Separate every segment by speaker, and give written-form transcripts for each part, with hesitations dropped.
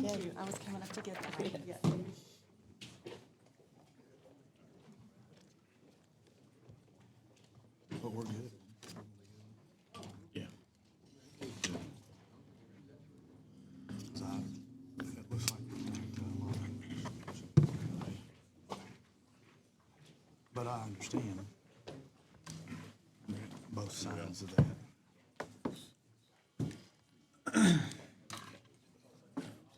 Speaker 1: Thank you. I was coming up to get that. Yes.
Speaker 2: But we're good.
Speaker 3: Yeah.
Speaker 2: It looks like we can take that long. But I understand both sides of that.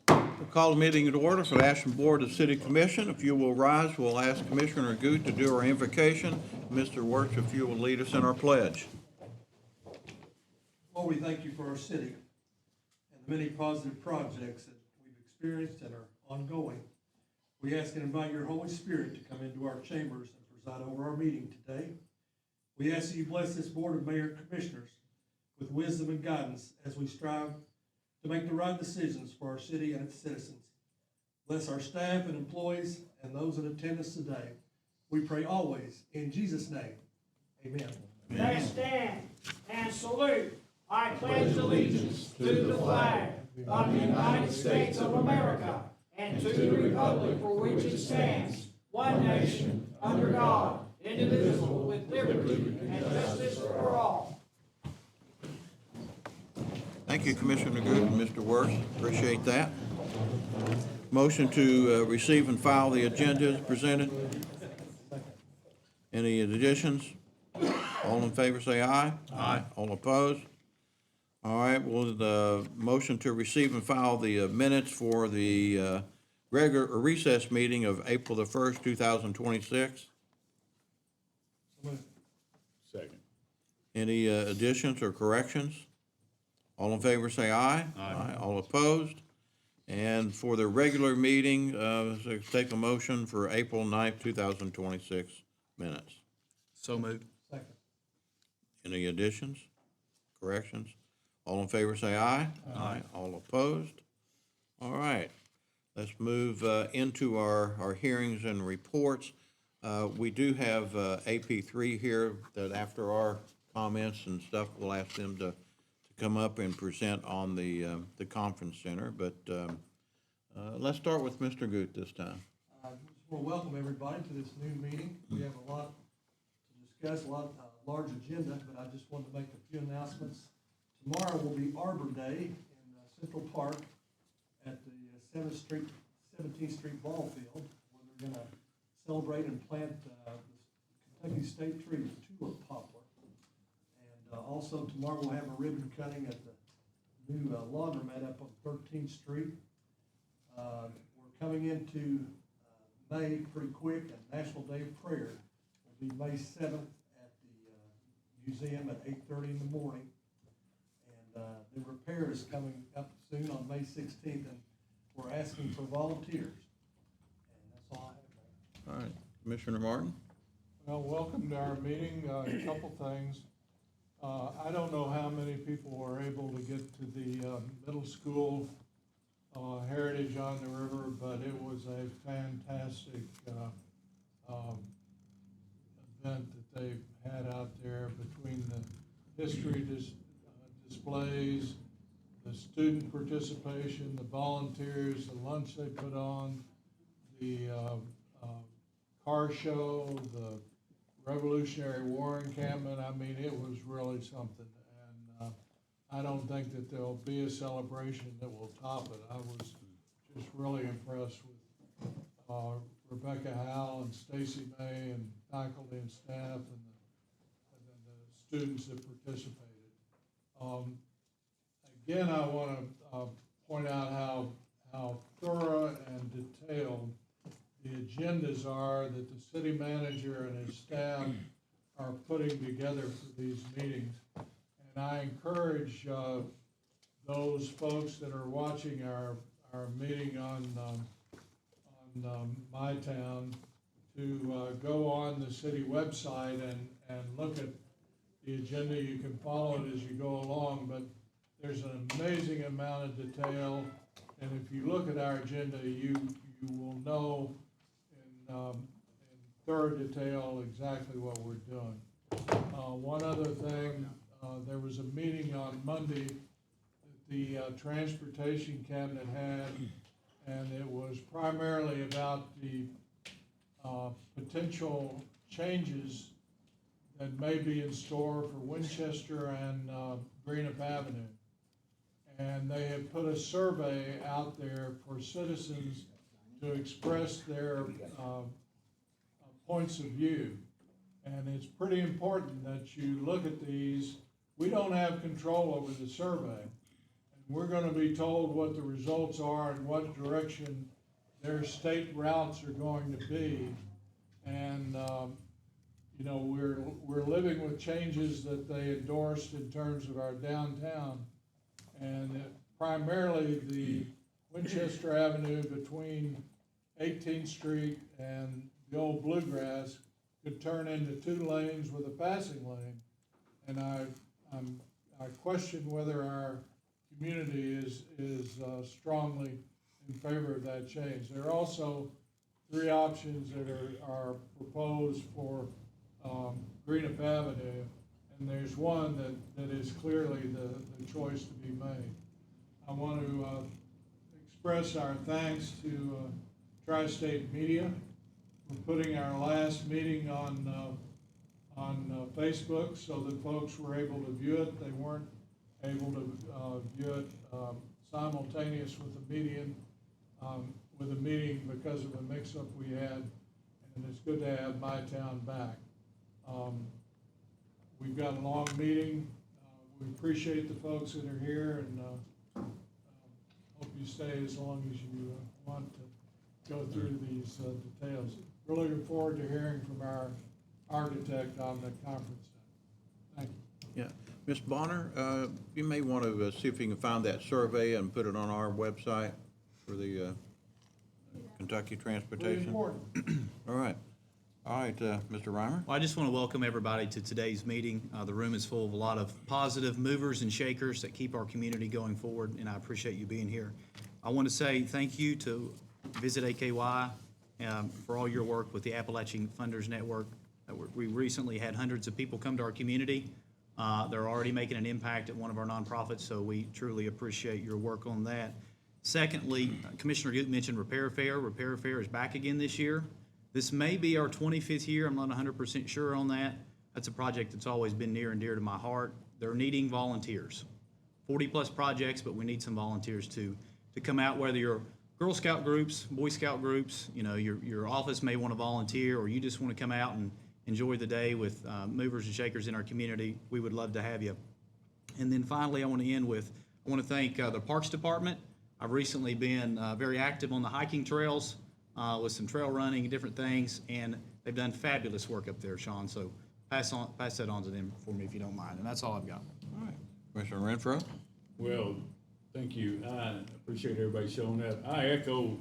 Speaker 3: We'll call the meeting to order for the Ashland Board of City Commission. If you will rise, we'll ask Commissioner Goot to do our invocation. Mr. Wirtz, if you will lead us in our pledge.
Speaker 4: Lord, we thank you for our city and the many positive projects that we've experienced and are ongoing. We ask and invite your Holy Spirit to come into our chambers and preside over our meeting today. We ask that you bless this board of mayor and commissioners with wisdom and guidance as we strive to make the right decisions for our city and its citizens. Bless our staff and employees and those in attendance today. We pray always in Jesus' name. Amen.
Speaker 5: Let's stand and salute. I pledge allegiance to the flag of the United States of America and to the republic for which it stands, one nation, under God, indivisible, with liberty and justice for all.
Speaker 3: Thank you, Commissioner Goot and Mr. Wirtz. Appreciate that. Motion to receive and file the agenda is presented. Any additions? All in favor say aye. Aye. All opposed? All right, well, the motion to receive and file the minutes for the regular or recess meeting of April the 1st, 2026.
Speaker 6: Second.
Speaker 3: Any additions or corrections? All in favor say aye. Aye. All opposed? And for the regular meeting, take a motion for April 9th, 2026 minutes.
Speaker 2: So moved.
Speaker 4: Second.
Speaker 3: Any additions, corrections? All in favor say aye. Aye. All opposed? All right, let's move into our hearings and reports. We do have AP3 here that after our comments and stuff, we'll ask them to come up and present on the conference center. But let's start with Mr. Goot this time.
Speaker 4: I just want to welcome everybody to this new meeting. We have a lot to discuss, a lot large agenda, but I just wanted to make a few announcements. Tomorrow will be Arbor Day in Central Park at the 17th Street Ball Field, where they're going to celebrate and plant the Kentucky State tree, the tulip poplar. And also tomorrow we'll have a ribbon cutting at the new laundromat up on 13th Street. We're coming into May pretty quick, and National Day of Prayer will be May 7th at the museum at 8:30 in the morning. And the repair is coming up soon on May 16th, and we're asking for volunteers. And that's all I have.
Speaker 3: All right, Commissioner Martin?
Speaker 7: Well, welcome to our meeting. A couple things. I don't know how many people were able to get to the middle school Heritage on the River, but it was a fantastic event that they've had out there between the history displays, the student participation, the volunteers, the lunch they put on, the car show, the Revolutionary War encampment. I mean, it was really something. And I don't think that there'll be a celebration that will top it. I was just really impressed with Rebecca Howell and Stacy May and faculty and staff and the students that participated. Again, I want to point out how thorough and detailed the agendas are that the city manager and his staff are putting together for these meetings. And I encourage those folks that are watching our meeting on My Town to go on the city website and look at the agenda. You can follow it as you go along, but there's an amazing amount of detail. And if you look at our agenda, you will know in thorough detail exactly what we're doing. One other thing, there was a meeting on Monday that the Transportation Cabinet had and it was primarily about the potential changes that may be in store for Winchester and Greenup Avenue. And they have put a survey out there for citizens to express their points of view. And it's pretty important that you look at these. We don't have control over the survey. And we're gonna be told what the results are and what direction their state routes are going to be. And, you know, we're living with changes that they endorsed in terms of our downtown. And primarily the Winchester Avenue between 18th Street and the old Bluegrass could turn into 2 lanes with a passing lane. And I question whether our community is strongly in favor of that change. There are also 3 options that are proposed for Greenup Avenue, and there's one that is clearly the choice to be made. I want to express our thanks to Tri-State Media for putting our last meeting on Facebook so that folks were able to view it. They weren't able to view it simultaneous with the meeting because of a mix-up we had, and it's good to have my town back. We've got a long meeting. We appreciate the folks that are here, and hope you stay as long as you want to go through these details. We're looking forward to hearing from our architect on the conference. Thank you.
Speaker 3: Yeah. Ms. Bonner, you may want to see if you can find that survey and put it on our website for the Kentucky
Speaker 7: Really
Speaker 3: Transportation.
Speaker 7: important.
Speaker 3: All right. All right, Mr. Reimer?
Speaker 2: Well, I just want to welcome everybody to today's meeting. The room is full of a lot of positive movers and shakers that keep our community going forward, and I appreciate you being here. I want to say thank you to Visit AKY for all your work with the Appalachian Funders Network. We recently had hundreds of people come to our community. They're already making an impact at one of our nonprofits, so we truly appreciate your work on that. Secondly, Commissioner Goot mentioned Repair Fair. Repair Fair is back again this year. This may be our 25th year. I'm not 100% sure on that. That's a project that's always been near and dear to my heart. They're needing volunteers. 40-plus projects, but we need some volunteers to come out, whether you're Girl Scout groups, Boy Scout groups, you know, your office may want to volunteer, or you just want to come out and enjoy the day with movers and shakers in our community. We would love to have you. And then finally, I want to thank the Parks Department. I've recently been very active on the hiking trails with some trail running and different things, and they've done fabulous work up there, Sean. So pass that on to them for me if you don't mind. And that's all I've got.
Speaker 3: All right. Commissioner Renfro?
Speaker 6: Well, thank you. I appreciate everybody showing up. I echo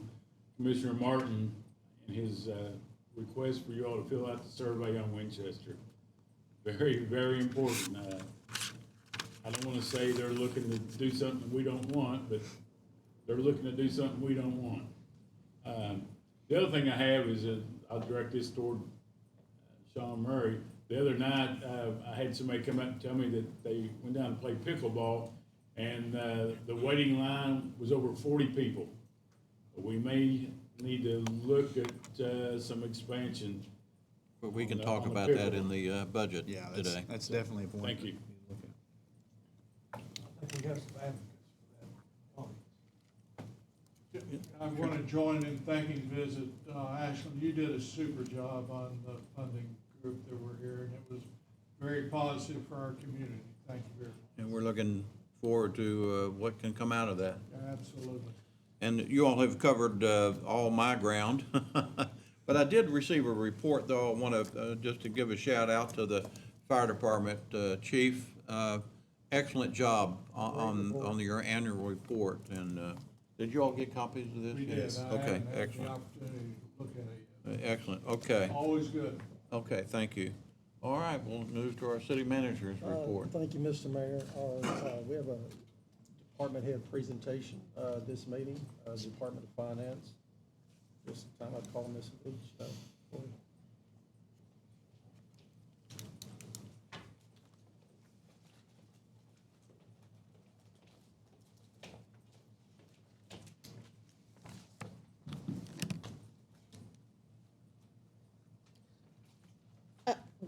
Speaker 6: Commissioner Martin and his request for you all to fill out the survey on Winchester. Very, very important. I don't want to say they're looking to do something we don't want, but they're looking to do something we don't want. The other thing I have is I'll direct this toward Sean Murray. The other night, I had somebody come up and tell me that they went down to play pickleball, and the waiting line was over 40 people. We may need to look at some expansion.
Speaker 3: But we can
Speaker 6: on
Speaker 3: talk
Speaker 6: the
Speaker 3: about that in the budget today.
Speaker 2: That's definitely a point.
Speaker 6: Thank you.
Speaker 4: I think we have some advocates for that.
Speaker 7: I want to join in thanking Visit. Ashland, you did a super job on the funding group that were here, and it was very positive for our community. Thank you very much.
Speaker 3: And we're looking forward to what can come out of that.
Speaker 7: Absolutely.
Speaker 3: And you all have covered all my ground. But I did receive a report, though. I want to just to give a shout out to the fire department chief. Excellent job on your annual report. And did you all get copies of this?
Speaker 7: We did.
Speaker 3: Yes.
Speaker 7: I
Speaker 3: Okay,
Speaker 7: haven't had the
Speaker 3: excellent.
Speaker 7: opportunity to look at it
Speaker 3: Excellent. Okay.
Speaker 7: yet. Always good.
Speaker 3: Okay, thank you. All right, we'll move to our city manager's report.
Speaker 8: Thank you, Mr. Mayor. We have a department head presentation this meeting, Department of Finance. This time I call Ms. Leach.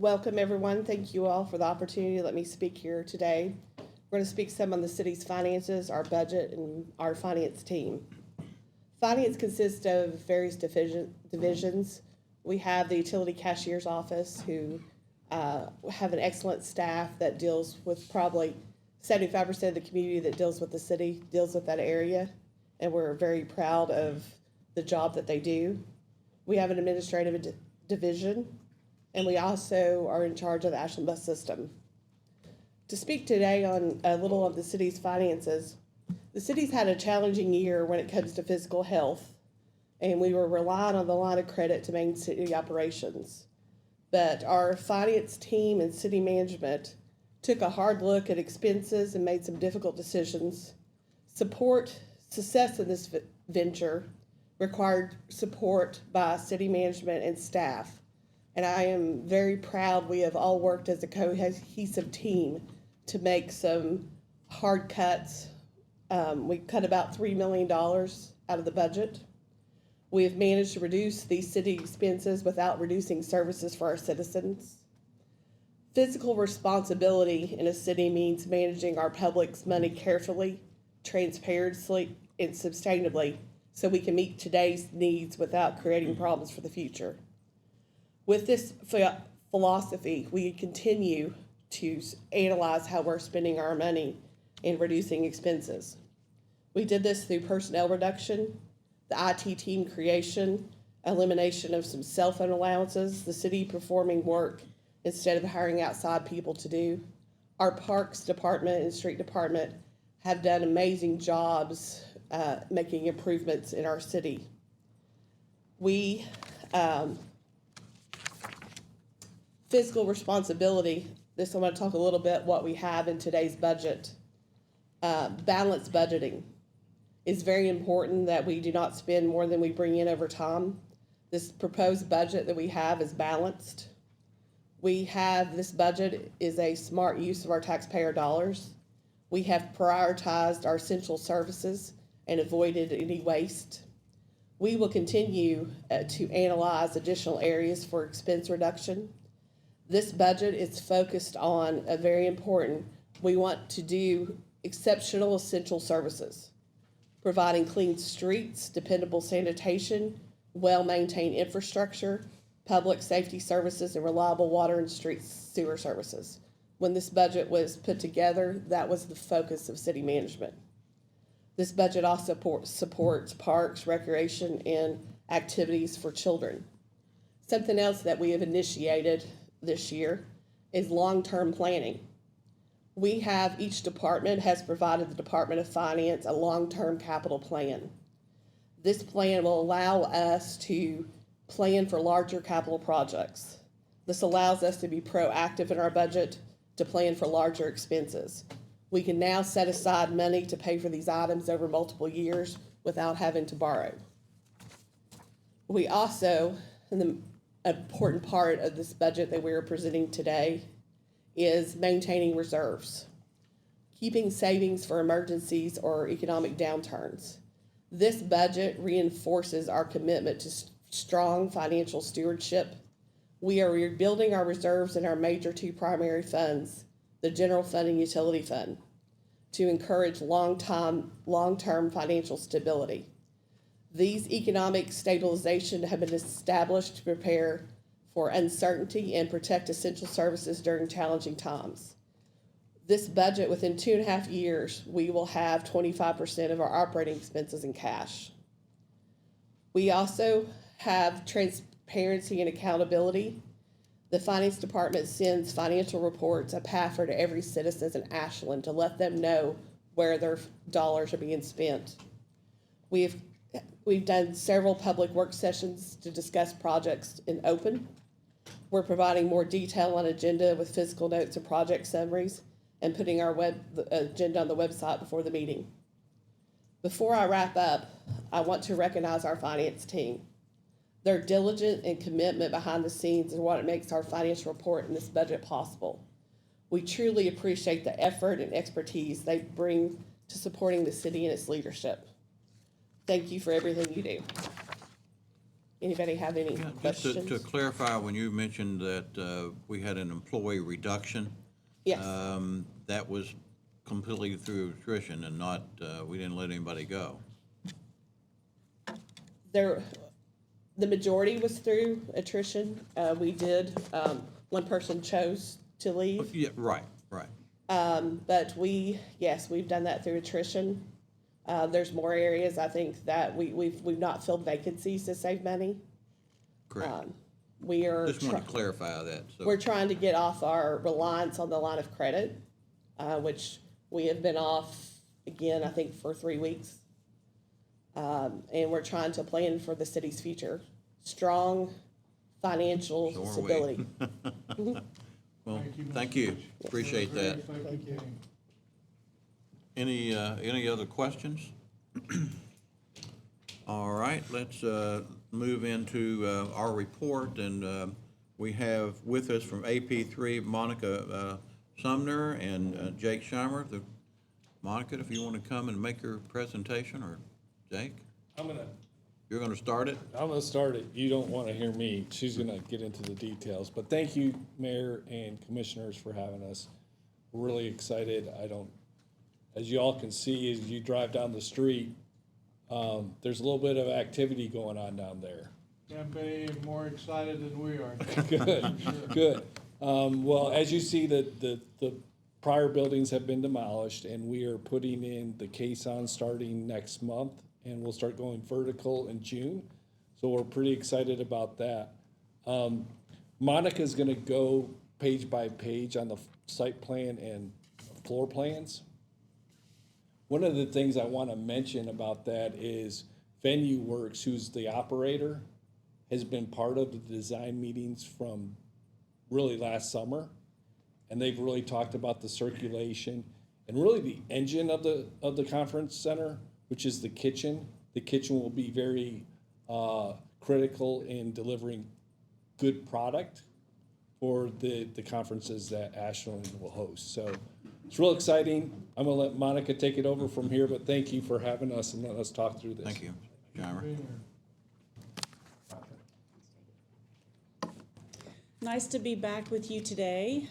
Speaker 9: welcome everyone. Thank you all for the opportunity to let me speak here today. We're going to speak some on the city's finances, our budget, and our finance team. Finance consists of various divisions. We have the utility cashier's office, who have an excellent staff that deals with probably 75% of the community that deals with the city, deals with that area, and we're very proud of the job that they do. We have an administrative division, and we also are in charge of the Ashland bus system. To speak today on a little of the city's finances, the city's had a challenging year when it comes to physical health, and we were relying on the line of credit to maintain city operations. But our finance team and city management took a hard look at expenses and made some difficult decisions. Success in this venture required support by city management and staff. And I am very proud we have all worked as a cohesive team to make some hard cuts. We cut about $3 million out of the budget. We have managed to reduce these city expenses without reducing services for our citizens. Fiscal responsibility in a city means managing our public's money carefully, transparently, and sustainably so we can meet today's needs without creating problems for the future. With this philosophy, we continue to analyze how we're spending our money and reducing expenses. We did this through personnel reduction, the IT team creation, elimination of some cell phone allowances, the city performing work instead of hiring outside people to do. Our parks department and street department have done amazing jobs making improvements in our city. Fiscal responsibility, this I'm going to talk a little bit what we have in today's budget. Balanced budgeting is very important that we do not spend more than we bring in over time. This proposed budget that we have is balanced. This budget is a smart use of our taxpayer dollars. We have prioritized our essential services and avoided any waste. We will continue to analyze additional areas for expense reduction. This budget is focused on a very important, we want to do exceptional essential services, providing clean streets, dependable sanitation, well-maintained infrastructure, public safety services, and reliable water and street sewer services. When this budget was put together, that was the focus of city management. This budget also supports parks, recreation, and activities for children. Something else that we have initiated this year is long-term planning. Each department has provided the Department of Finance a long-term capital plan. This plan will allow us to plan for larger capital projects. This allows us to be proactive in our budget to plan for larger expenses. We can now set aside money to pay for these items over multiple years without having to borrow. We also, an important part of this budget that we are presenting today, is maintaining reserves, keeping savings for emergencies or economic downturns. This budget reinforces our commitment to strong financial stewardship. We are rebuilding our reserves in our major two primary funds, the general fund and utility fund, to encourage long-term financial stability. These economic stabilization have been established to prepare for uncertainty and protect essential services during challenging times. This budget, within 2.5 years, we will have 25% of our operating expenses in cash. We also have transparency and accountability. The finance department sends financial reports, a PAFR, to every citizen in Ashland to let them know where their dollars are being spent. We've done several public work sessions to discuss projects in open. We're providing more detail on agenda with fiscal notes and project summaries and putting our agenda on the website before the meeting. Before I wrap up, I want to recognize our finance team. Their diligence and commitment behind the scenes is what makes our financial report and this budget possible. We truly appreciate the effort and expertise they bring to supporting the city and its leadership. Thank you for everything you do. Anybody have any
Speaker 3: Yeah, just
Speaker 9: questions?
Speaker 3: to clarify, when you mentioned that we had an employee reduction,
Speaker 9: Yes.
Speaker 3: that was completely through attrition and not, we didn't let anybody go.
Speaker 9: There, the majority was through attrition. We did, one person chose to leave.
Speaker 3: Yeah, right.
Speaker 9: But yes, we've done that through attrition. There's more areas, I think, that we've not filled vacancies to save money.
Speaker 3: Correct.
Speaker 9: We are.
Speaker 3: Just want to clarify that, so.
Speaker 9: We're trying to get off our reliance on the line of credit, which we have been off again, I think, for 3 weeks. And we're trying to plan for the city's future. Strong financial
Speaker 3: So are we.
Speaker 9: stability.
Speaker 3: Well, thank you. Appreciate that.
Speaker 7: Thank you, Kenny.
Speaker 3: Any other questions? All right, let's move into our report, and we have with us from AP3 Monica Sumner and Jake Scheimer. Monica, if you want to come and make your presentation, or Jake? You're going to start it?
Speaker 10: I'm gonna start it. You don't want to hear me. She's gonna get into the details. But thank you, Mayor and Commissioners, for having us. We're really excited. As you all can see, as you drive down the street, there's a little bit of activity going on down there.
Speaker 7: Can't be any more excited than we are.
Speaker 10: Good, good. Well, as you see, the prior buildings have been demolished, and we are putting in the caisson starting next month, and we'll start going vertical in June. So we're pretty excited about that. Monica's gonna go page by page on the site plan and floor plans. One of the things I want to mention about that is Venue Works, who's the operator, has been part of the design meetings from really last summer. And they've really talked about the circulation and really the engine of the conference center, which is the kitchen. The kitchen will be very critical in delivering good product for the conferences that Ashland will host. So it's real exciting. I'm gonna let Monica take it over from here, but thank you for having us and letting us talk through this.
Speaker 3: Thank you, Scheimer.
Speaker 1: Nice to be back with you today.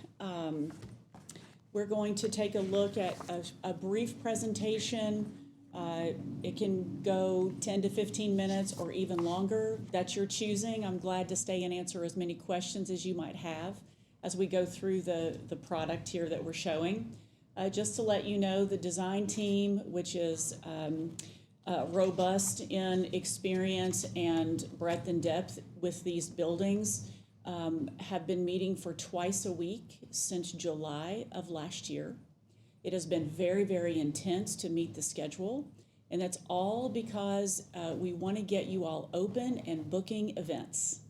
Speaker 1: We're going to take a look at a brief presentation. It can go 10 to 15 minutes or even longer. That's your choosing. I'm glad to stay and answer as many questions as you might have as we go through the product here that we're showing. Just to let you know, the design team, which is robust in experience and breadth and depth with these buildings, have been meeting for twice a week since July of last year. It has been very, very intense to meet the schedule, and that's all because we want to get you all open and booking events.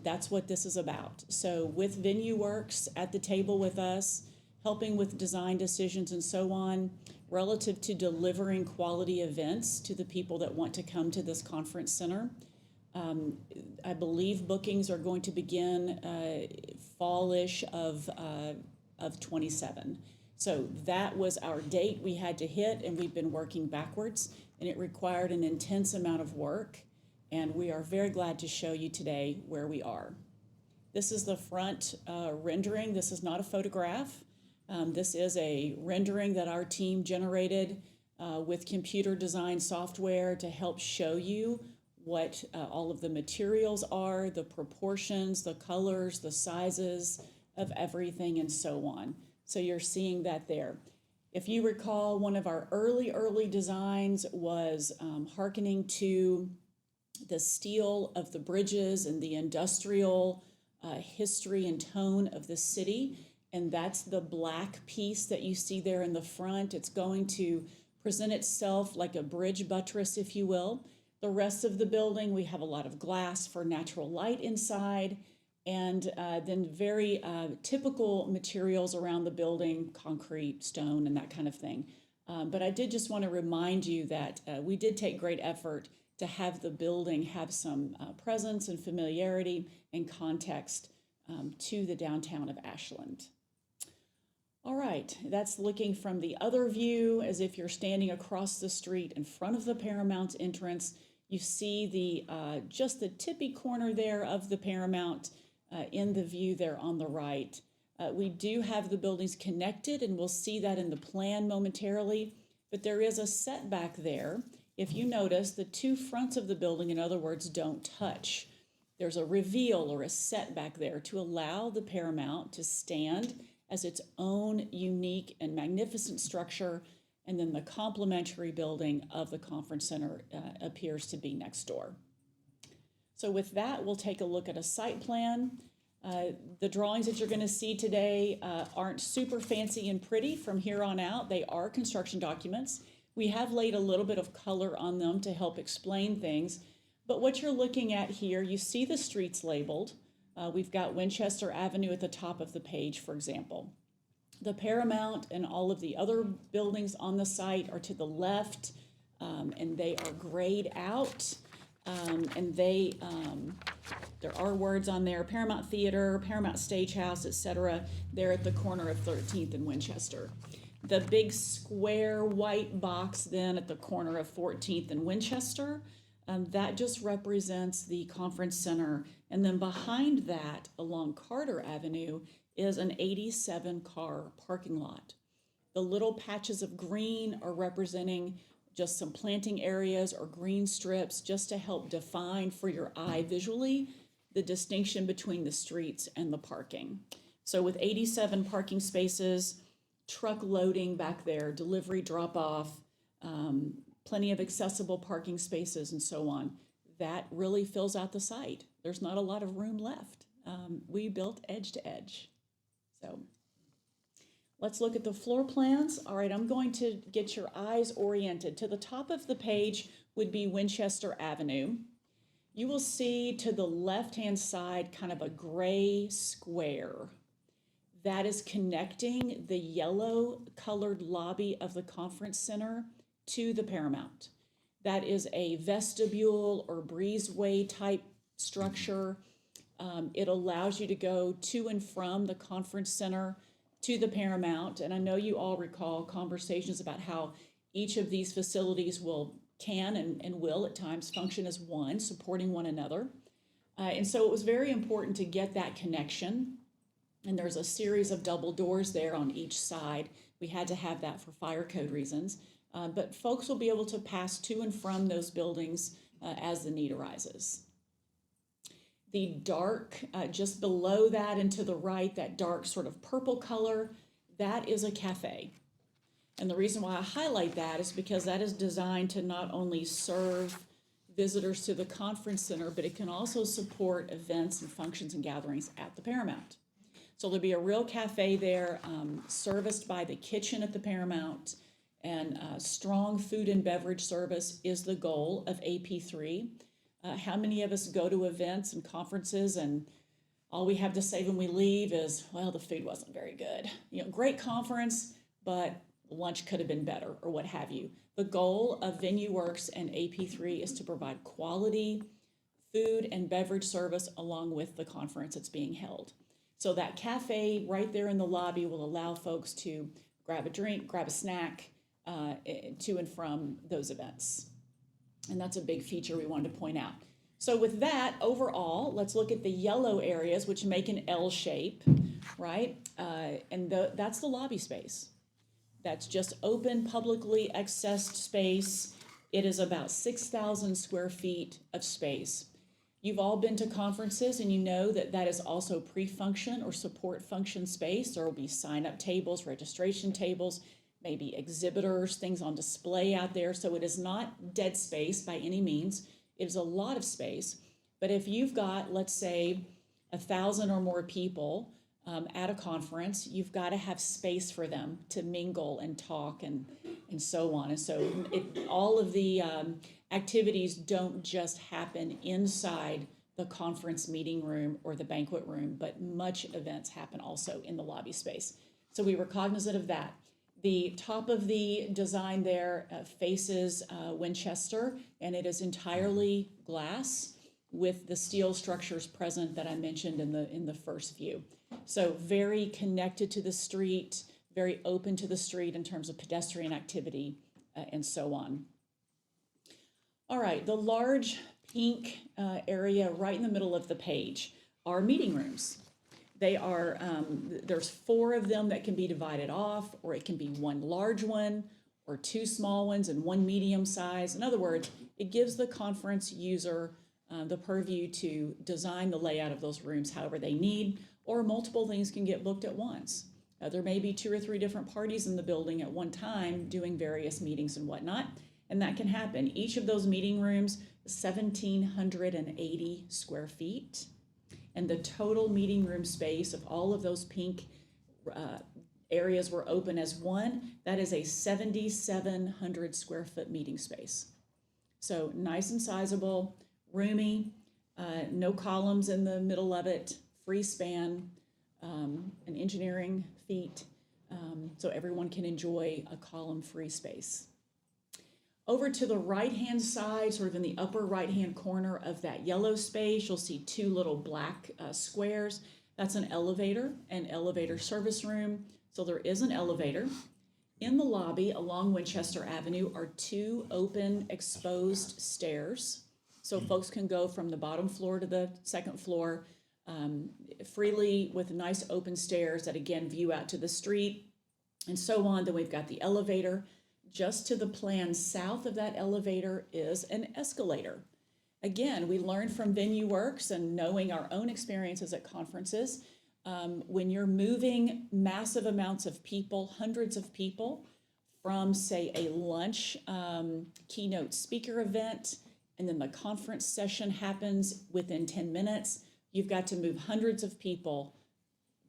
Speaker 1: That's what this is about. So with Venue Works at the table with us, helping with design decisions and so on, relative to delivering quality events to the people that want to come to this conference center. I believe bookings are going to begin fall-ish of 27. So that was our date we had to hit, and we've been working backwards, and it required an intense amount of work, and we are very glad to show you today where we are. This is the front rendering. This is not a photograph. This is a rendering that our team generated with computer design software to help show you what all of the materials are, the proportions, the colors, the sizes of everything, and so on. So you're seeing that there. If you recall, one of our early designs was hearkening to the steel of the bridges and the industrial history and tone of the city. And that's the black piece that you see there in the front. It's going to present itself like a bridge buttress, if you will. The rest of the building, we have a lot of glass for natural light inside, and then very typical materials around the building, concrete, stone, and that kind of thing. But I did just want to remind you that we did take great effort to have the building have some presence and familiarity and context to the downtown of Ashland. All right, that's looking from the other view as if you're standing across the street in front of the Paramount entrance. You see the just the tippy corner there of the Paramount in the view there on the right. We do have the buildings connected, and we'll see that in the plan momentarily, but there is a setback there. If you notice, the two fronts of the building, in other words, don't touch. There's a reveal or a setback there to allow the Paramount to stand as its own unique and magnificent structure, and then the complementary building of the conference center appears to be next door. So with that, we'll take a look at a site plan. The drawings that you're going to see today aren't super fancy and pretty from here on out. They are construction documents. We have laid a little bit of color on them to help explain things. But what you're looking at here, you see the streets labeled. We've got Winchester Avenue at the top of the page, for example. The Paramount and all of the other buildings on the site are to the left, and they are grayed out. And there are words on there, Paramount Theater, Paramount Stagehouse, etc. They're at the corner of 13th and Winchester. The big square white box then at the corner of 14th and Winchester, that just represents the conference center. And then behind that, along Carter Avenue, is an 87-car parking lot. The little patches of green are representing just some planting areas or green strips just to help define for your eye visually the distinction between the streets and the parking. So with 87 parking spaces, truck loading back there, delivery drop-off, plenty of accessible parking spaces and so on, that really fills out the site. There's not a lot of room left. We built edge to edge. So let's look at the floor plans. All right, I'm going to get your eyes oriented. To the top of the page would be Winchester Avenue. You will see to the left-hand side kind of a gray square. That is connecting the yellow-colored lobby of the conference center to the Paramount. That is a vestibule or breezeway type structure. It allows you to go to and from the conference center to the Paramount. And I know you all recall conversations about how each of these facilities can and will at times function as one, supporting one another. And so it was very important to get that connection. And there's a series of double doors there on each side. We had to have that for fire code reasons. But folks will be able to pass to and from those buildings as the need arises. The dark, just below that and to the right, that dark sort of purple color, that is a cafe. And the reason why I highlight that is because that is designed to not only serve visitors to the conference center, but it can also support events and functions and gatherings at the Paramount. So there'll be a real cafe there, serviced by the kitchen at the Paramount, and strong food and beverage service is the goal of AP3. How many of us go to events and conferences and all we have to say when we leave is, well, the food wasn't very good. You know, great conference, but lunch could have been better or what have you. The goal of VenueWorks and AP3 is to provide quality food and beverage service along with the conference that's being held. So that cafe right there in the lobby will allow folks to grab a drink, grab a snack to and from those events. And that's a big feature we wanted to point out. So with that, overall, let's look at the yellow areas, which make an L shape, right? And that's the lobby space. That's just open, publicly accessed space. It is about 6,000 square feet of space. You've all been to conferences and you know that that is also pre-function or support function space. There will be sign-up tables, registration tables, maybe exhibitors, things on display out there. So it is not dead space by any means. It is a lot of space. But if you've got, let's say, 1,000 or more people at a conference, you've got to have space for them to mingle and talk and so on. And so all of the activities don't just happen inside the conference meeting room or the banquet room, but much events happen also in the lobby space. So we were cognizant of that. The top of the design there faces Winchester, and it is entirely glass with the steel structures present that I mentioned in the first view. So very connected to the street, very open to the street in terms of pedestrian activity and so on. All right, the large pink area right in the middle of the page are meeting rooms. They are, there's 4 of them that can be divided off, or it can be one large one, or 2 small ones and 1 medium size. In other words, it gives the conference user the purview to design the layout of those rooms however they need, or multiple things can get booked at once. There may be 2 or 3 different parties in the building at one time doing various meetings and whatnot, and that can happen. Each of those meeting rooms is 1,780 square feet, and the total meeting room space of all of those pink areas were open as one. That is a 7,700 square foot meeting space. So nice and sizable, roomy, no columns in the middle of it, free span, an engineering feat, so everyone can enjoy a column-free space. Over to the right-hand side, sort of in the upper right-hand corner of that yellow space, you'll see 2 little black squares. That's an elevator service room. So there is an elevator. In the lobby along Winchester Avenue are 2 open exposed stairs. So folks can go from the bottom floor to the second floor freely with nice open stairs that again view out to the street and so on. Then we've got the elevator. Just to the plan south of that elevator is an escalator. Again, we learned from Venue Works and knowing our own experiences at conferences, when you're moving massive amounts of people, hundreds of people, from say a lunch keynote speaker event, and then the conference session happens within 10 minutes, you've got to move hundreds of people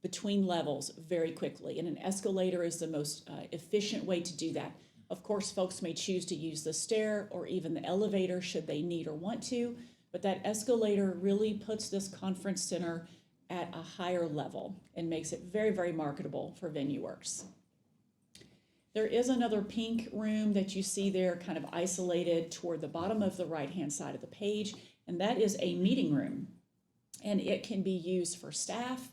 Speaker 1: between levels very quickly. And an escalator is the most efficient way to do that. Of course, folks may choose to use the stair or even the elevator should they need or want to, but that escalator really puts this conference center at a higher level and makes it very, very marketable for Venue Works. There is another pink room that you see there kind of isolated toward the bottom of the right-hand side of the page, and that is a meeting room. And it can be used for staff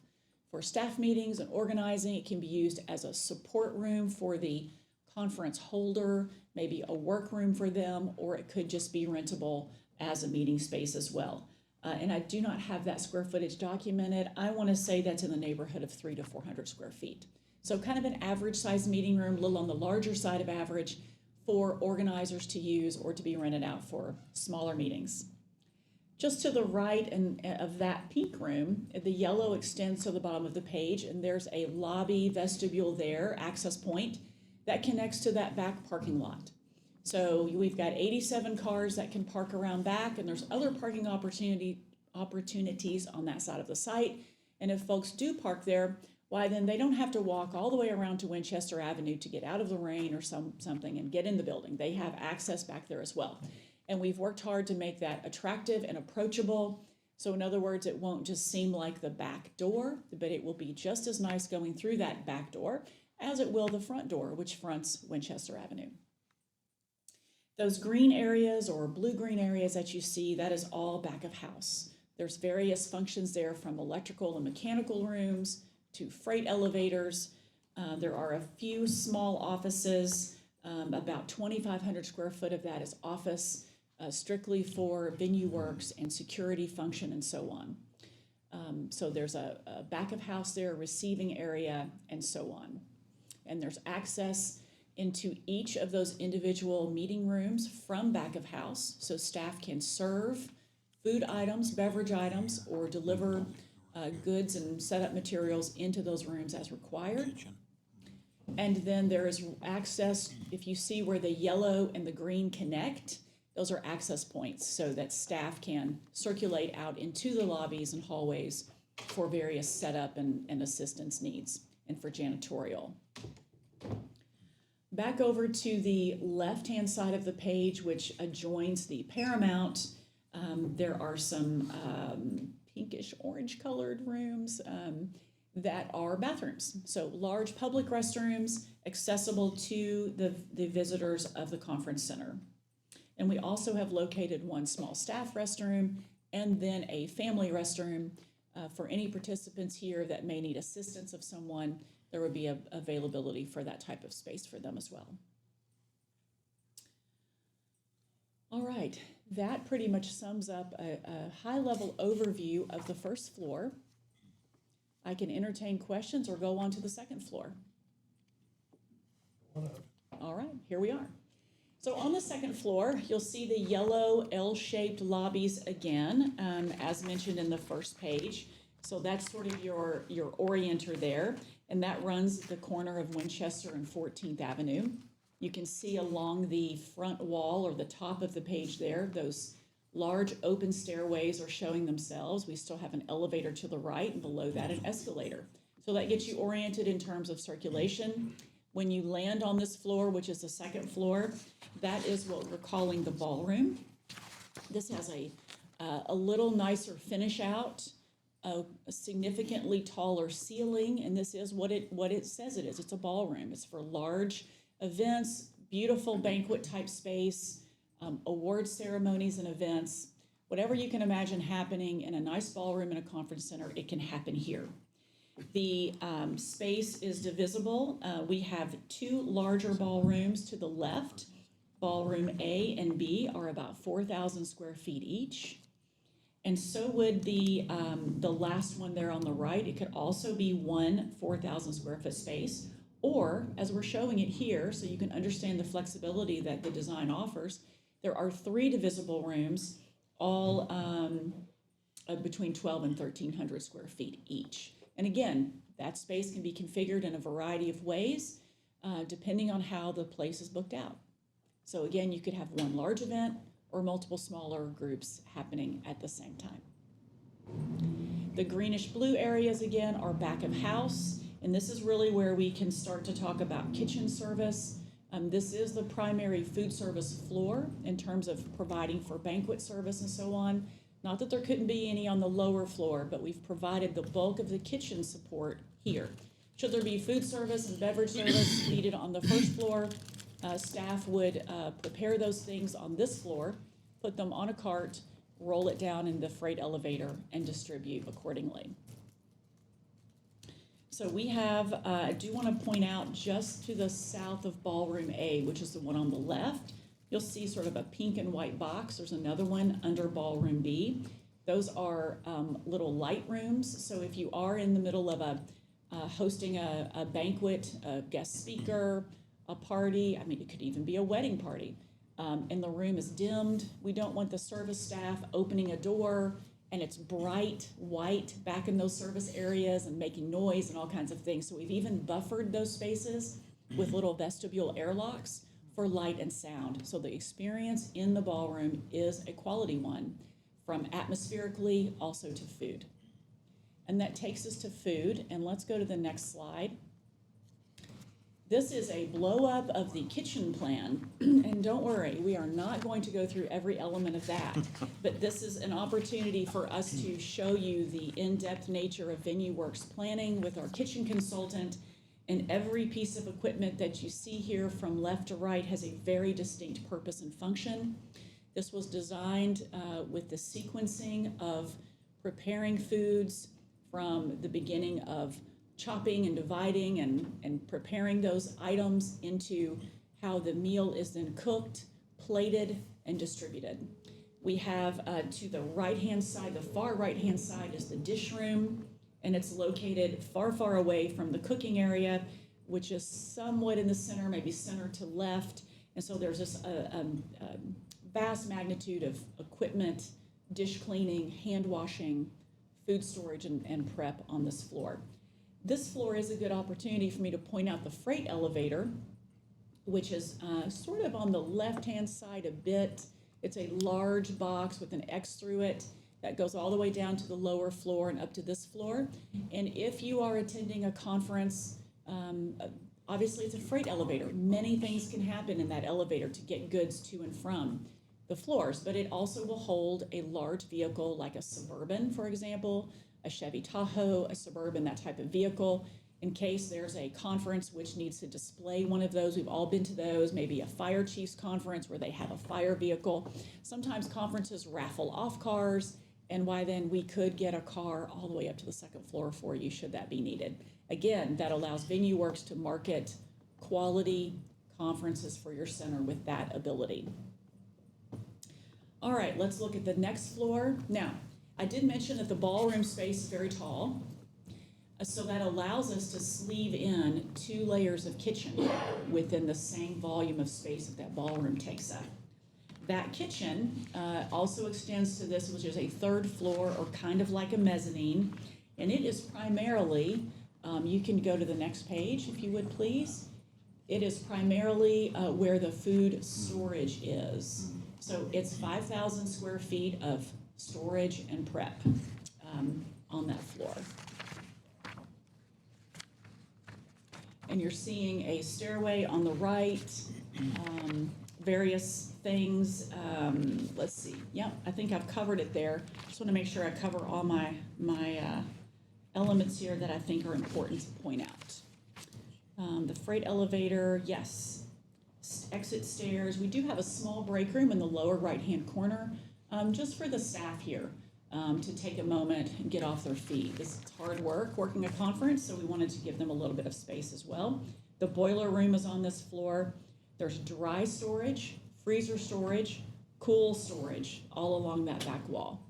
Speaker 1: meetings and organizing. It can be used as a support room for the conference holder, maybe a workroom for them, or it could just be rentable as a meeting space as well. And I do not have that square footage documented. I want to say that's in the neighborhood of 300 to 400 square feet. So kind of an average size meeting room, a little on the larger side of average for organizers to use or to be rented out for smaller meetings. Just to the right of that pink room, the yellow extends to the bottom of the page, and there's a lobby vestibule there, access point, that connects to that back parking lot. So we've got 87 cars that can park around back, and there's other parking opportunities on that side of the site. And if folks do park there, why then they don't have to walk all the way around to Winchester Avenue to get out of the rain or something and get in the building. They have access back there as well. And we've worked hard to make that attractive and approachable. So in other words, it won't just seem like the back door, but it will be just as nice going through that back door as it will the front door, which fronts Winchester Avenue. Those green areas or blue-green areas that you see, that is all back of house. There's various functions there from electrical and mechanical rooms to freight elevators. There are a few small offices, about 2,500 square foot of that is office, strictly for Venue Works and security function and so on. So there's a back of house there, a receiving area, and so on. And there's access into each of those individual meeting rooms from back of house, so staff can serve food items, beverage items, or deliver goods and setup materials into those rooms as required. And then there is access, if you see where the yellow and the green connect, those are access points so that staff can circulate out into the lobbies and hallways for various setup and assistance needs and for janitorial. Back over to the left-hand side of the page, which adjoins the Paramount, there are some pinkish orange colored rooms that are bathrooms. So large public restrooms accessible to the visitors of the conference center. And we also have located one small staff restroom and then a family restroom for any participants here that may need assistance of someone. There would be availability for that type of space for them as well. All right, that pretty much sums up a high-level overview of the first floor. I can entertain questions or go on to the second floor. All right, here we are. So on the second floor, you'll see the yellow L-shaped lobbies again, as mentioned in the first page. So that's sort of your orienter there, and that runs the corner of Winchester and 14th Avenue. You can see along the front wall or the top of the page there, those large open stairways are showing themselves. We still have an elevator to the right, and below that an escalator. So that gets you oriented in terms of circulation. When you land on this floor, which is the second floor, that is what we're calling the ballroom. This has a little nicer finish out, a significantly taller ceiling, and this is what it says it is. It's a ballroom. It's for large events, beautiful banquet type space, award ceremonies and events. Whatever you can imagine happening in a nice ballroom in a conference center, it can happen here. The space is divisible. We have two larger ballrooms to the left. Ballroom A and B are about 4,000 square feet each. And so would the last one there on the right. It could also be one 4,000 square foot space, or as we're showing it here, so you can understand the flexibility that the design offers, there are three divisible rooms, all between 12 and 1,300 square feet each. And again, that space can be configured in a variety of ways, depending on how the place is booked out. So again, you could have one large event or multiple smaller groups happening at the same time. The greenish blue areas again are back of house, and this is really where we can start to talk about kitchen service. This is the primary food service floor in terms of providing for banquet service and so on. Not that there couldn't be any on the lower floor, but we've provided the bulk of the kitchen support here. Should there be food service and beverage service needed on the first floor, staff would prepare those things on this floor, put them on a cart, roll it down in the freight elevator, and distribute accordingly. So we have, I do want to point out just to the south of Ballroom A, which is the one on the left, you'll see sort of a pink and white box. There's another one under Ballroom B. Those are little light rooms. So if you are in the middle of hosting a banquet, a guest speaker, a party, I mean, it could even be a wedding party, and the room is dimmed, we don't want the service staff opening a door and it's bright white back in those service areas and making noise and all kinds of things. So we've even buffered those spaces with little vestibule airlocks for light and sound. So the experience in the ballroom is a quality one, from atmospherically also to food. And that takes us to food, and let's go to the next slide. This is a blow up of the kitchen plan, and don't worry, we are not going to go through every element of that, but this is an opportunity for us to show you the in-depth nature of VenueWorks planning with our kitchen consultant, and every piece of equipment that you see here from left to right has a very distinct purpose and function. This was designed with the sequencing of preparing foods from the beginning of chopping and dividing and preparing those items into how the meal is then cooked, plated, and distributed. We have to the right-hand side, the far right-hand side is the dish room, and it's located far, far away from the cooking area, which is somewhat in the center, maybe center to left. And so there's this vast magnitude of equipment, dish cleaning, hand washing, food storage, and prep on this floor. This floor is a good opportunity for me to point out the freight elevator, which is sort of on the left-hand side a bit. It's a large box with an X through it that goes all the way down to the lower floor and up to this floor. And if you are attending a conference, obviously it's a freight elevator. Many things can happen in that elevator to get goods to and from the floors, but it also will hold a large vehicle like a Suburban, for example, a Chevy Tahoe, a Suburban, that type of vehicle, in case there's a conference which needs to display one of those. We've all been to those, maybe a fire chief's conference where they have a fire vehicle. Sometimes conferences raffle off cars, and why then we could get a car all the way up to the second floor for you should that be needed. Again, that allows VenueWorks to market quality conferences for your center with that ability. All right, let's look at the next floor. Now, I did mention that the ballroom space is very tall. So that allows us to sleeve in 2 layers of kitchen within the same volume of space that ballroom takes up. That kitchen also extends to this, which is a 3rd floor or kind of like a mezzanine. And it is primarily, you can go to the next page if you would please. It is primarily where the food storage is. So it's 5,000 square feet of storage and prep on that floor. And you're seeing a stairway on the right, various things. Let's see. Yep, I think I've covered it there. Just want to make sure I cover all my elements here that I think are important to point out. The freight elevator, yes. Exit stairs. We do have a small break room in the lower right-hand corner, just for the staff here to take a moment and get off their feet. This is hard work working a conference, so we wanted to give them a little bit of space as well. The boiler room is on this floor. There's dry storage, freezer storage, cool storage all along that back wall.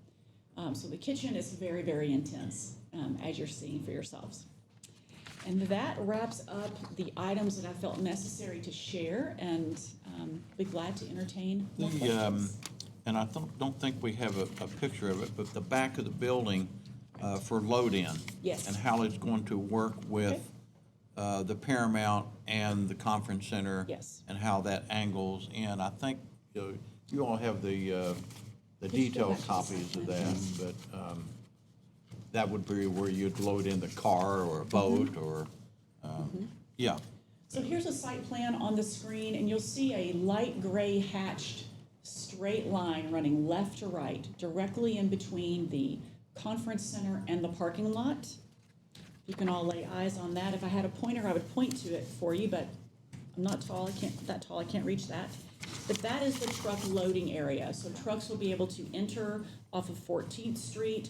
Speaker 1: So the kitchen is very, very intense, as you're seeing for yourselves. And that wraps up the items that I felt necessary to share, and be glad to entertain more questions.
Speaker 3: And I don't think we have a picture of it, but the back of the building for load-in.
Speaker 1: Yes.
Speaker 3: And how it's going to work with the Paramount and the conference center.
Speaker 1: Yes.
Speaker 3: And how that angles in. I think you all have the
Speaker 1: you go
Speaker 3: detailed
Speaker 1: back to the
Speaker 3: copies of
Speaker 1: site
Speaker 3: that, but that would be where you'd load in the car or a boat or, yeah.
Speaker 1: So here's a site plan on the screen, and you'll see a light gray hatched straight line running left to right, directly in between the conference center and the parking lot. You can all lay eyes on that. If I had a pointer, I would point to it for you, but I'm not tall, I can't reach that. But that is the truck loading area. So trucks will be able to enter off of 14th Street.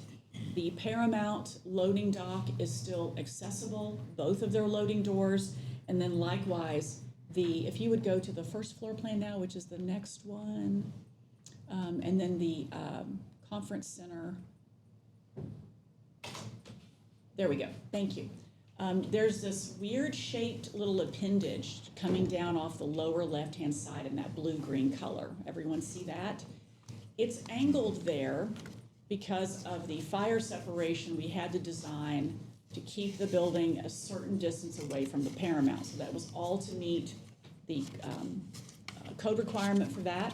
Speaker 1: The Paramount loading dock is still accessible, both of their loading doors. And then likewise, if you would go to the first floor plan now, which is the next one, and then the conference center. There we go, thank you. There's this weird shaped little appendage coming down off the lower left-hand side in that blue-green color. Everyone see that? It's angled there because of the fire separation we had to design to keep the building a certain distance away from the Paramount. So that was all to meet the code requirement for that.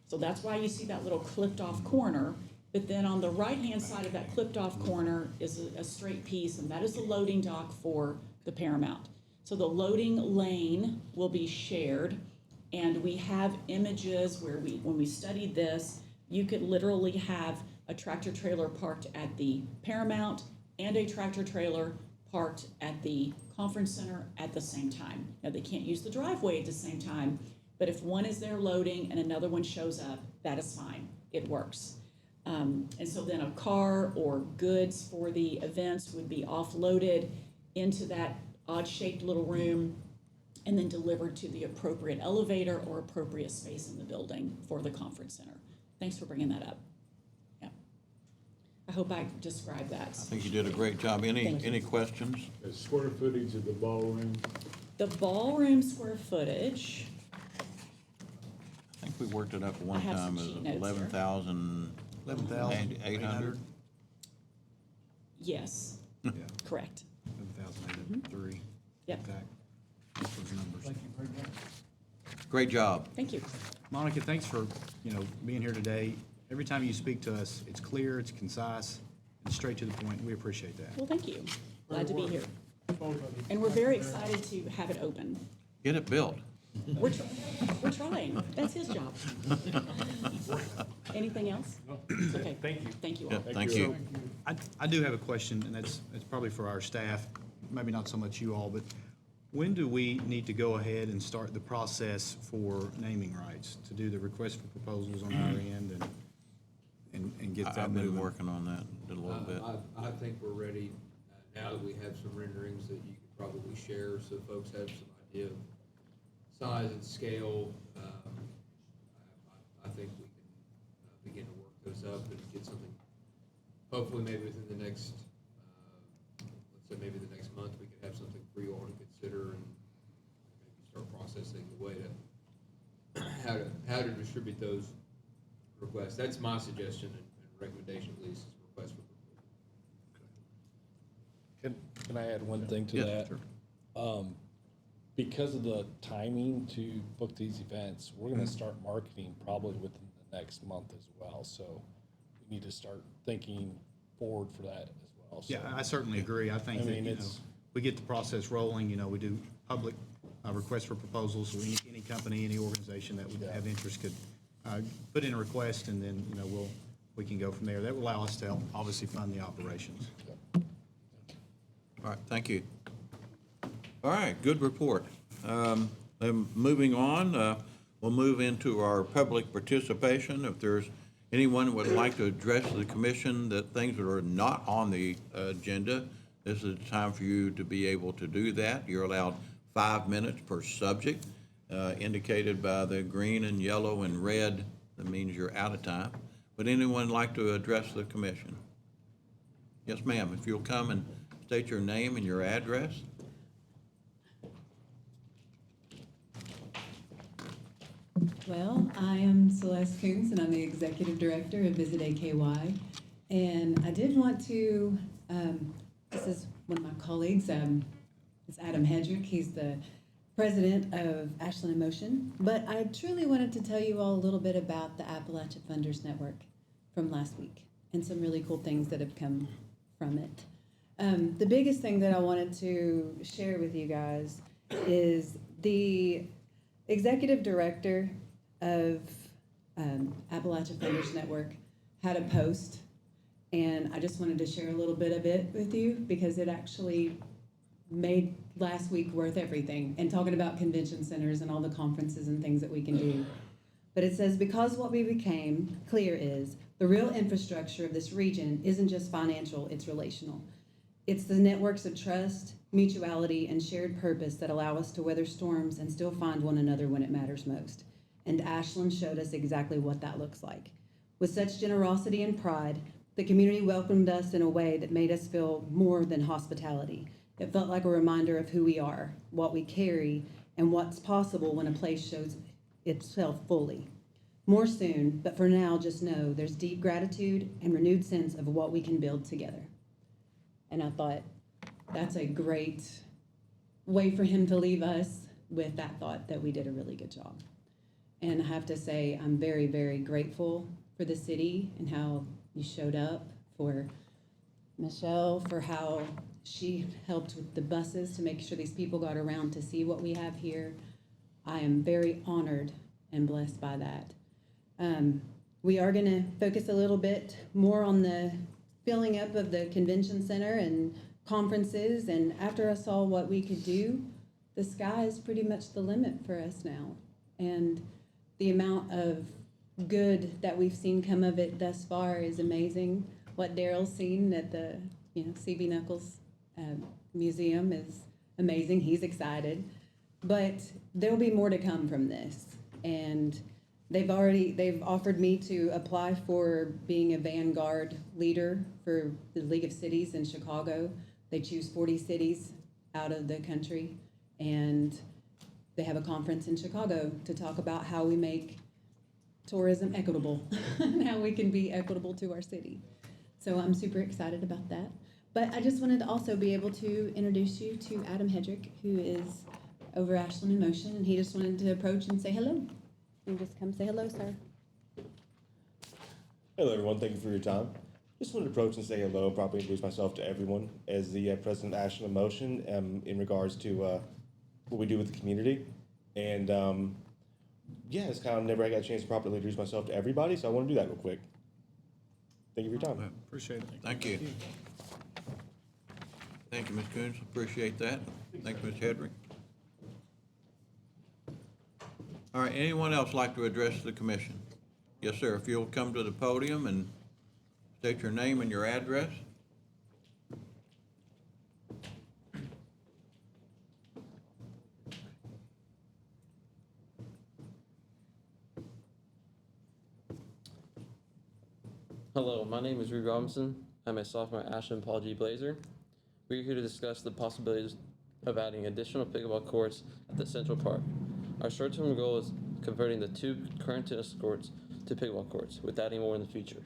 Speaker 1: So that's why you see that little clipped off corner. But then on the right-hand side of that clipped off corner is a straight piece, and that is the loading dock for the Paramount. So the loading lane will be shared, and we have images where when we studied this, you could literally have a tractor trailer parked at the Paramount and a tractor trailer parked at the conference center at the same time. Now, they can't use the driveway at the same time, but if one is there loading and another one shows up, that is fine. It works. And so then a car or goods for the events would be offloaded into that odd-shaped little room and then delivered to the appropriate elevator or appropriate space in the building for the conference center. Thanks for bringing that up. Yeah. I hope I described that.
Speaker 3: I think you did a great job. Any questions?
Speaker 6: The square footage of the ballroom.
Speaker 1: The ballroom square footage,
Speaker 3: I think we worked it up at one
Speaker 1: I have some
Speaker 3: time as
Speaker 1: sheet notes here.
Speaker 3: 11,800.
Speaker 1: yes,
Speaker 2: Yeah,
Speaker 1: correct.
Speaker 2: 11,803.
Speaker 1: Yep.
Speaker 2: Exact. Those numbers.
Speaker 4: Thank you very much.
Speaker 3: Great job.
Speaker 1: Thank you.
Speaker 2: Monica, thanks for, being here today. Every time you speak to us, it's clear, it's concise, and straight to the point. We appreciate that.
Speaker 1: Well, thank you. Glad to be here.
Speaker 4: Both of you.
Speaker 1: And we're very excited to have it open.
Speaker 3: Get it built.
Speaker 1: We're trying. That's his job. Anything else? Okay. Thank you. Thank you all.
Speaker 3: Yeah, thank you.
Speaker 2: I do have a question, and it's probably for our staff, maybe not so much you all, but when do we need to go ahead and start the process for naming rights, to do the request for proposals on our end and get that
Speaker 3: I've been
Speaker 2: moving?
Speaker 3: working on that a little bit.
Speaker 11: I think we're ready, now that we have some renderings that you could probably share, so folks have some idea of size and scale. I think we can this up and get something, hopefully maybe within the next, let's say maybe the next month, we can have something for you all to consider and maybe start processing the way to, how to distribute those requests. That's my suggestion and recommendation, at least, is request for proposal.
Speaker 10: Can I add one thing to
Speaker 3: Yes,
Speaker 10: that?
Speaker 3: sure.
Speaker 10: Because of the timing to book these events, we're gonna start marketing probably within the next month as well. So we need to start thinking forward for that as well. So,
Speaker 2: Yeah, I certainly agree. I think
Speaker 10: I
Speaker 2: that,
Speaker 10: mean,
Speaker 2: you know,
Speaker 10: it's-
Speaker 2: we get the process rolling, you know, we do public requests for proposals, so any company, any organization that would
Speaker 10: Yeah.
Speaker 2: have interest could put in a request, and then, you know, we can go from there. That will allow us to help, obviously, fund the operations.
Speaker 3: All right, thank you. All right, good report. Then moving on, we'll move into our public participation. If there's anyone who would like to address the commission that things that are not on the agenda, this is the time for you to be able to do that. You're allowed 5 minutes per subject, indicated by the green and yellow and red. That means you're out of time. Would anyone like to address the commission? Yes, ma'am, if you'll come and state your name and your address.
Speaker 12: Well, I am Celeste Coons, and I'm the Executive Director of Visit AKY. And I did want to, this is one of my colleagues, it's Adam Hedrick. He's the president of Ashland in Motion. But I truly wanted to tell you all a little bit about the Appalachia Funders Network from last week and some really cool things that have come from it. The biggest thing that I wanted to share with you guys is the executive director of Appalachia Funders Network had a post, and I just wanted to share a little bit of it with you because it actually made last week worth everything, and talking about convention centers and all the conferences and things that we can do. But it says, because what we became clear is the real infrastructure of this region isn't just financial, it's relational. It's the networks of trust, mutuality, and shared purpose that allow us to weather storms and still find one another when it matters most. And Ashland showed us exactly what that looks like. With such generosity and pride, the community welcomed us in a way that made us feel more than hospitality. It felt like a reminder of who we are, what we carry, and what's possible when a place shows itself fully. More soon, but for now, just know there's deep gratitude and renewed sense of what we can build together. And I thought, that's a great way for him to leave us with that thought that we did a really good job. And I have to say, I'm very, very grateful for the city and how you showed up, for Michelle, for how she helped with the buses to make sure these people got around to see what we have here. I am very honored and blessed by that. We are going to focus a little bit more on the filling up of the convention center and conferences, and after I saw what we could do, the sky is pretty much the limit for us now. And the amount of good that we've seen come of it thus far is amazing. What Daryl's seen at the CB Knuckles Museum is amazing. He's excited. But there'll be more to come from this. And they've offered me to apply for being a vanguard leader for the League of Cities in Chicago. They choose 40 cities out of the country, and they have a conference in Chicago to talk about how we make tourism equitable and how we can be equitable to our city. So I'm super excited about that. But I just wanted to also be able to introduce you to Adam Hedrick, who is over Ashland in Motion, and he just wanted to approach and say hello. And just come say hello, sir.
Speaker 13: Hello, everyone. Thank you for your time. Just wanted to approach and say hello and properly introduce myself to everyone as the president of Ashland in Motion in regards to what we do with the community. And yeah, it's kind of never got a chance to properly introduce myself to everybody, so I want to do that real quick. Thank you for your time.
Speaker 2: Appreciate it.
Speaker 3: Thank you. Thank you, Ms. Coons. Appreciate that. Thank you, Ms. Hedrick. All right, anyone else like to address the commission? Yes, sir. If you'll come to the podium and state your name and your address.
Speaker 14: Hello, my name is Reed Robinson. I'm a sophomore at Ashland Paul G. Blazer. We're here to discuss the possibilities of adding additional pickleball courts at the Central Park. Our short-term goal is converting the 2 current tennis courts to pickleball courts, with adding more in the future.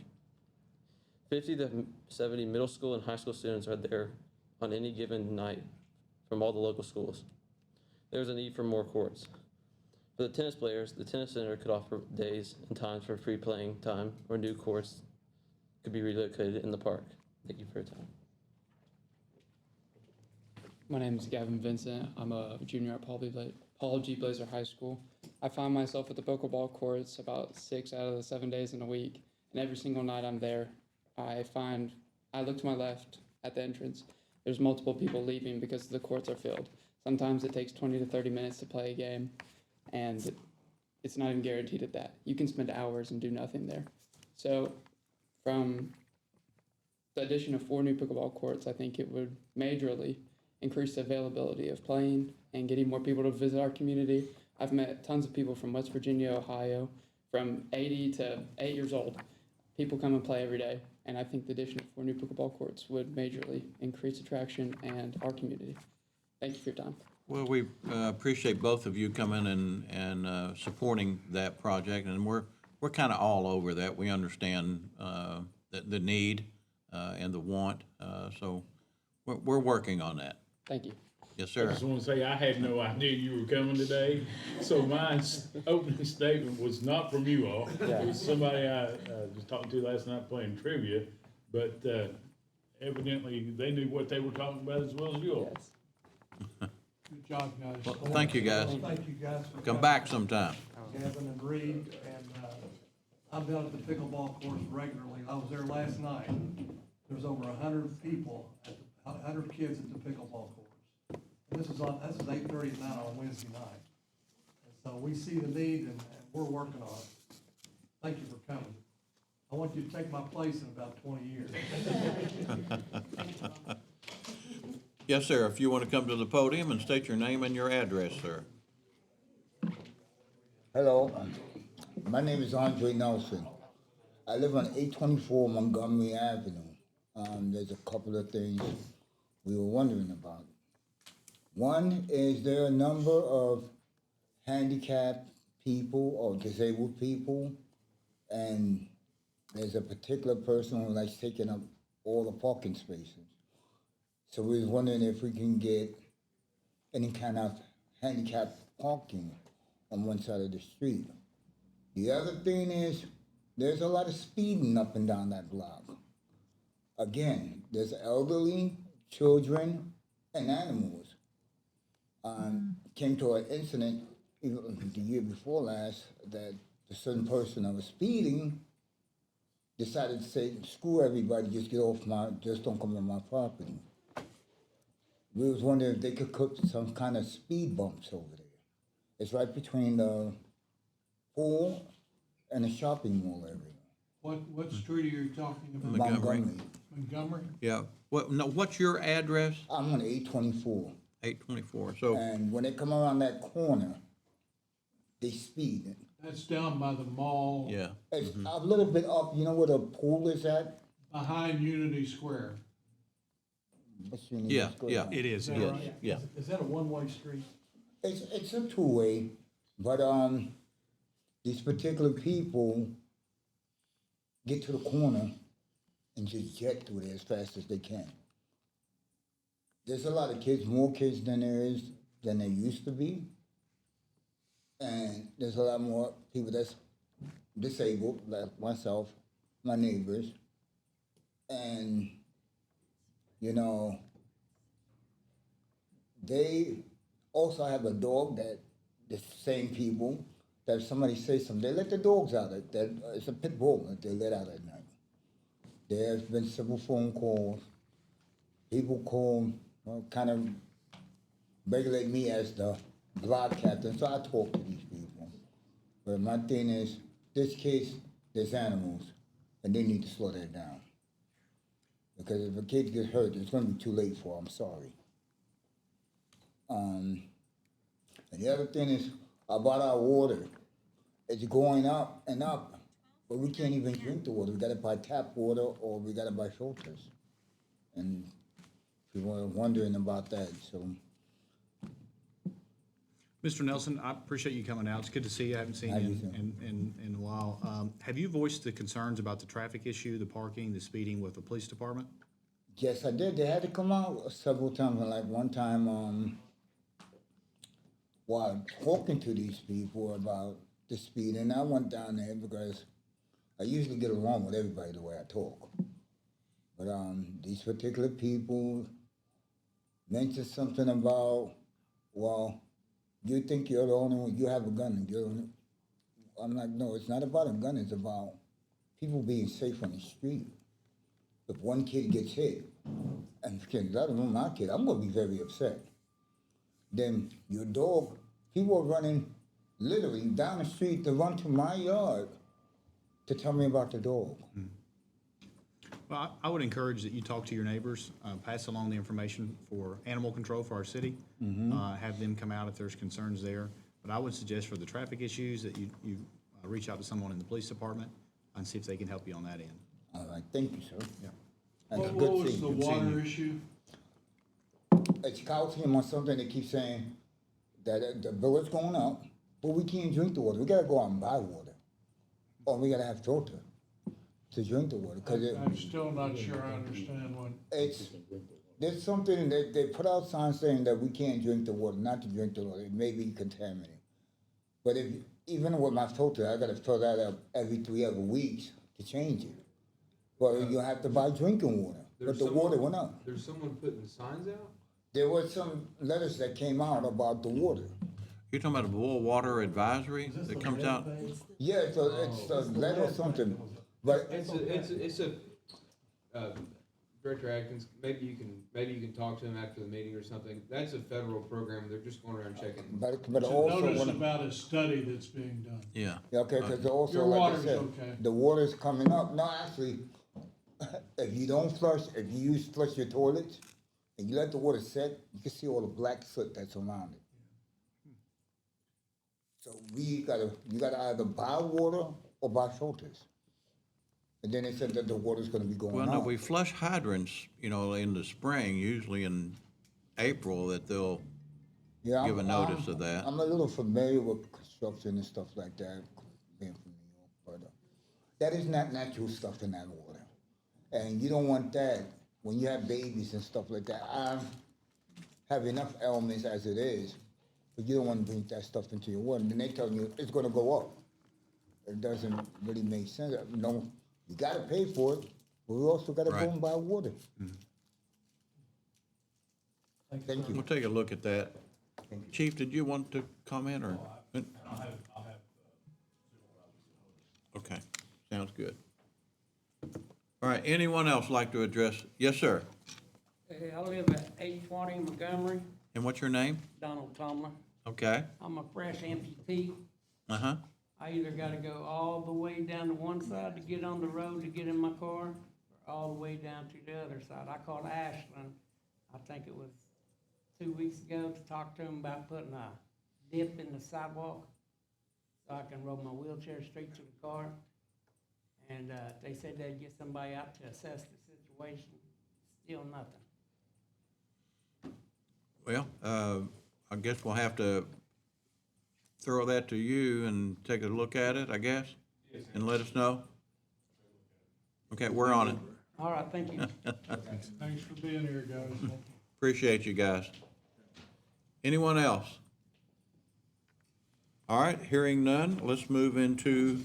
Speaker 14: 50 to 70 middle school and high school students are there on any given night from all the local schools. There's a need for more courts. For the tennis players, the tennis center could offer days and times for free playing time, or new courts could be relocated in the park. Thank you for your time.
Speaker 15: My name is Gavin Vincent. I'm a junior at Paul G. Blazer High School. I find myself at the pickleball courts about 6 out of the 7 days in a week, and every single night I'm there, I look to my left at the entrance. There's multiple people leaving because the courts are filled. Sometimes it takes 20 to 30 minutes to play a game, and it's not even guaranteed at that. You can spend hours and do nothing there. So from the addition of 4 new pickleball courts, I think it would majorly increase the availability of playing and getting more people to visit our community. I've met tons of people from West Virginia, Ohio, from 80 to 8 years old. People come and play every day, and I think the addition of 4 new pickleball courts would majorly increase attraction and our community. Thank you for your time.
Speaker 3: Well, we appreciate both of you coming and supporting that project, and we're kind of all over that. We understand the need and the want, so we're working on that.
Speaker 15: Thank you.
Speaker 3: Yes,
Speaker 6: I
Speaker 3: sir.
Speaker 6: just want to say, I had no idea you were coming today, so my opening statement was not from you all. It was somebody I was talking to last night playing trivia, but evidently they knew what they were talking about as well as you all.
Speaker 15: Yes.
Speaker 7: Good job, guys.
Speaker 3: Well, thank you, guys.
Speaker 4: Thank you guys for
Speaker 3: Come
Speaker 4: coming.
Speaker 3: back sometime.
Speaker 4: Gavin and Reed, and I've been at the pickleball course regularly. I was there last night. There's over 100 people, 100 kids at the pickleball course. And this is 8:30 at night on Wednesday night. And so we see the need, and we're working on it. Thank you for coming. I want you to take my place in about 20 years.
Speaker 3: Yes, sir. If you want to come to the podium and state your name and your address, sir.
Speaker 16: Hello, my name is Andre Nelson. I live on 824 Montgomery Avenue. There's a couple of things we were wondering about. One, is there a number of handicapped people or disabled people? And there's a particular person who likes taking up all the parking spaces. So we was wondering if we can get any kind of handicapped parking on one side of the street. The other thing is, there's a lot of speeding up and down that block. Again, there's elderly, children, and animals. Came to an incident the year before last that a certain person that was speeding decided to say, screw everybody, just get off just don't come on my property. We was wondering if they could put some kind of speed bumps over there. It's right between the pool and the shopping mall area.
Speaker 7: What street are you talking about?
Speaker 3: Montgomery.
Speaker 7: Montgomery?
Speaker 3: Yeah. What's your address?
Speaker 16: I'm on 824.
Speaker 3: 824. So,
Speaker 16: And when they come around that corner, they speed.
Speaker 7: That's down by the mall.
Speaker 3: yeah.
Speaker 16: It's a little bit up, you know where the pool is at?
Speaker 7: Behind Unity Square.
Speaker 16: What's your name?
Speaker 3: Yeah,
Speaker 16: Let's go
Speaker 3: yeah.
Speaker 16: down.
Speaker 2: It is.
Speaker 4: that
Speaker 3: Yes,
Speaker 4: right?
Speaker 3: yeah.
Speaker 4: Is that a one-way street?
Speaker 16: It's a two-way, but these particular people get to the corner and just jet through there as fast as they can. There's a lot of kids, more kids than there used to be. And there's a lot more people that's disabled, like myself, my neighbors. And, you know, they also have a dog that the same people, that if somebody says something, they let the dogs out. It's a pit bull that they let out at night. There's been several phone calls. People call, kind of regulate me as the block captain, so I talk to these people. But my thing is, this case, there's animals, and they need to slow that down. Because if a kid gets hurt, it's going to be too late for them, I'm sorry. And the other thing is about our water. It's going up and up. but we can't even drink the water. We gotta buy tap water or we gotta buy filters. And people are wondering about that, so.
Speaker 2: Mr. Nelson, I appreciate you coming out. It's good to see you. I haven't seen
Speaker 16: How
Speaker 2: you
Speaker 16: you doing?
Speaker 2: in a while. Have you voiced the concerns about the traffic issue, the parking, the speeding with the police department?
Speaker 16: Yes, I did. They had to come out several times, and like one time, while talking to these people about the speed, and I went down there because I usually get along with everybody the way I talk. But these particular people mentioned something about, well, you think you're the only one, you have a gun, and you're the only. I'm like, no, it's not about a gun, it's about people being safe on the street. If one kid gets hit, and let alone my kid, I'm gonna be very upset. Then your dog, people are running literally down the street to run to my yard to tell me about the dog.
Speaker 2: Well, I would encourage that you talk to your neighbors, pass along the information for animal control for our city. Have them come out if there's concerns there. But I would suggest for the traffic issues that you reach out to someone in the police department and see if they can help you on that end.
Speaker 16: All right, thank you, sir.
Speaker 2: Yeah.
Speaker 16: That's a
Speaker 7: What
Speaker 16: good
Speaker 7: was
Speaker 16: thing.
Speaker 7: the
Speaker 2: Good seeing
Speaker 7: water
Speaker 2: you.
Speaker 7: issue?
Speaker 16: It's calcium or something, they keep saying that the bill is going up, but we can't drink the water. We gotta go out and buy water. Or we gotta have filter to drink the water, cause
Speaker 7: I'm still not sure I understand what.
Speaker 16: there's something that they put out signs saying that we can't drink the water, not to drink the water, it may be contaminated. But even with my filter, I gotta fill that up every 3 other weeks to change it. But you have to buy drinking water, but the water went up.
Speaker 11: There's someone putting signs out?
Speaker 16: There was some letters that came out about the water.
Speaker 3: You're talking about a boil water advisory that comes out?
Speaker 16: Yeah, it's a letter or something, but
Speaker 11: It's a, Director Atkins, maybe you can talk to him after the meeting or something. That's a federal program. They're just going around checking.
Speaker 16: but
Speaker 7: It's a
Speaker 16: also
Speaker 7: notice
Speaker 16: when
Speaker 7: about a study that's being done.
Speaker 3: Yeah.
Speaker 16: yeah, okay, because also
Speaker 7: Your
Speaker 16: like I
Speaker 7: water's
Speaker 16: said,
Speaker 7: okay.
Speaker 16: the water's coming up. No, actually, if you don't flush, if you flush your toilets and you let the water set, you can see all the black soot that's around it. So you gotta either buy water or buy filters. And then they said that the water's gonna be going
Speaker 3: Well,
Speaker 16: out.
Speaker 3: no, we flush hydrants, in the spring, usually in April, that they'll
Speaker 16: Yeah,
Speaker 3: give a notice of that.
Speaker 16: I'm a little familiar with construction and stuff like that, being from New York, but that is not natural stuff in that water. And you don't want that when you have babies and stuff like that. I have enough ailments as it is, but you don't want to bring that stuff into your water. And then they tell you it's going to go up. It doesn't really make sense. No, you got to pay for it, but we also got to
Speaker 3: Right.
Speaker 16: go and buy water. Thank you.
Speaker 3: We'll take a look at that. Chief, did you want to comment or? Okay, sounds good. All right, anyone else like to address? Yes, sir.
Speaker 5: I live at 820 Montgomery,
Speaker 3: And what's your name?
Speaker 5: Donald Tomlin.
Speaker 3: Okay.
Speaker 5: I'm a fresh amputee.
Speaker 3: Uh-huh.
Speaker 5: I either gotta go all the way down to one side to get on the road to get in my car, or all the way down to the other side. I called Ashland, I think it was 2 weeks ago, to talk to them about putting a dip in the sidewalk so I can roll my wheelchair straight to the car. And, they said they'd get somebody out to assess the situation. Still nothing.
Speaker 3: Well, I guess we'll have to throw that to you and take a look at it, I guess, and let us know. Okay, we're on it.
Speaker 5: All right, thank you.
Speaker 7: Thanks for being here, guys.
Speaker 3: Appreciate you guys. Anyone else? All right, hearing none, let's move into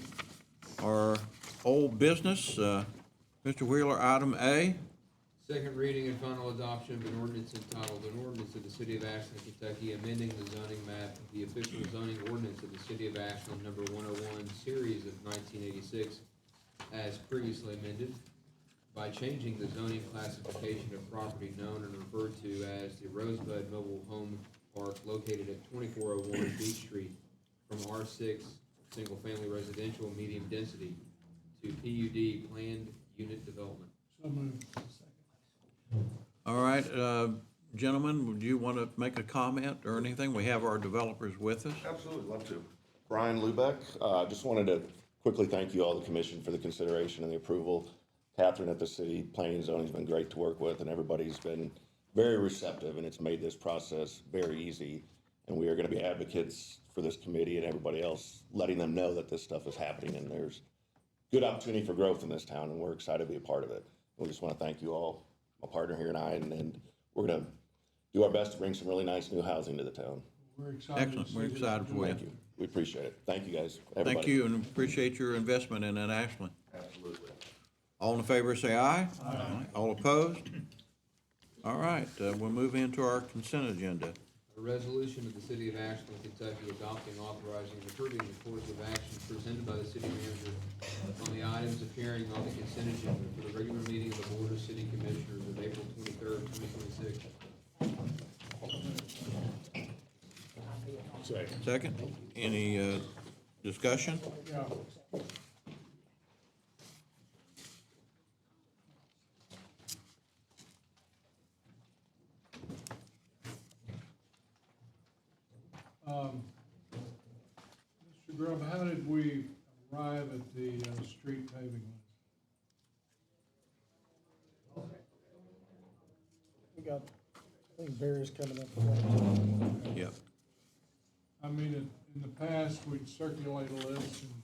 Speaker 3: our old business. Mr. Wheeler, item A.
Speaker 11: Second reading and final adoption of an ordinance entitled, an ordinance of the city of Ashland, Kentucky, amending the zoning map of the official zoning ordinance of the city of Ashland, number 101, series of 1986, as previously amended, by changing the zoning classification of property known and referred to as the Rosebud Mobile Home Park located at 2401 Beach Street from R6, single-family residential medium density, to PUD, planned unit development.
Speaker 7: So moved.
Speaker 3: All right, gentlemen, would you want to make a comment or anything? We have our developers with us.
Speaker 17: Absolutely, love to. Brian Lubeck, just wanted to
Speaker 13: quickly thank you all, the commission, for the consideration and the approval. Catherine at the city planning and zoning has been great to work with, and everybody's been very receptive, and it's made this process very easy. And we are going to be advocates for this committee and everybody else, letting them know that this stuff is happening and there's good opportunity for growth in this town, and we're excited to be a part of it. We just want to thank you all, my partner here and I, and we're going to do our best to bring some really nice new housing to the town.
Speaker 7: We're excited.
Speaker 3: Excellent, we're excited for you.
Speaker 13: Thank you. We appreciate it. Thank you, guys. Everybody.
Speaker 3: Thank you, and appreciate your investment in that Ashland.
Speaker 13: Absolutely.
Speaker 3: All in favor, say aye. Aye. All opposed? All right, we'll move into our consent agenda.
Speaker 11: A resolution of the City of Ashland, Kentucky adopting, authorizing, and approving the course of action presented by the city manager on the items appearing on the consent agenda for the regular meeting of the Board of City Commissioners of April 23rd, 2026.
Speaker 3: Second, any discussion?
Speaker 7: Yeah. Mr. Grubb, how did we arrive at the street paving list?
Speaker 8: We got, I think, Barry's coming up with that.
Speaker 3: Yep.
Speaker 7: I mean, in the past, we'd circulate a list and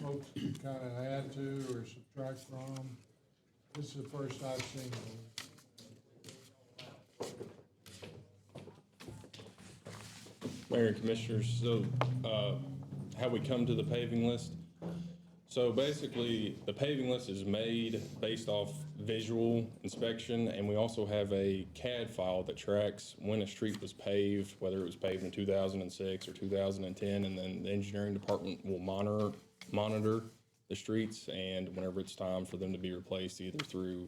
Speaker 7: folks could kind of add to or subtract from. This is the first I've seen it.
Speaker 17: Mayor and Commissioners, so how we come to the paving list. So basically, the paving list is made based off visual inspection, and we also have a CAD file that tracks when a street was paved, whether it was paved in 2006 or 2010, and then the engineering department will monitor the streets, and whenever it's time for them to be replaced, either through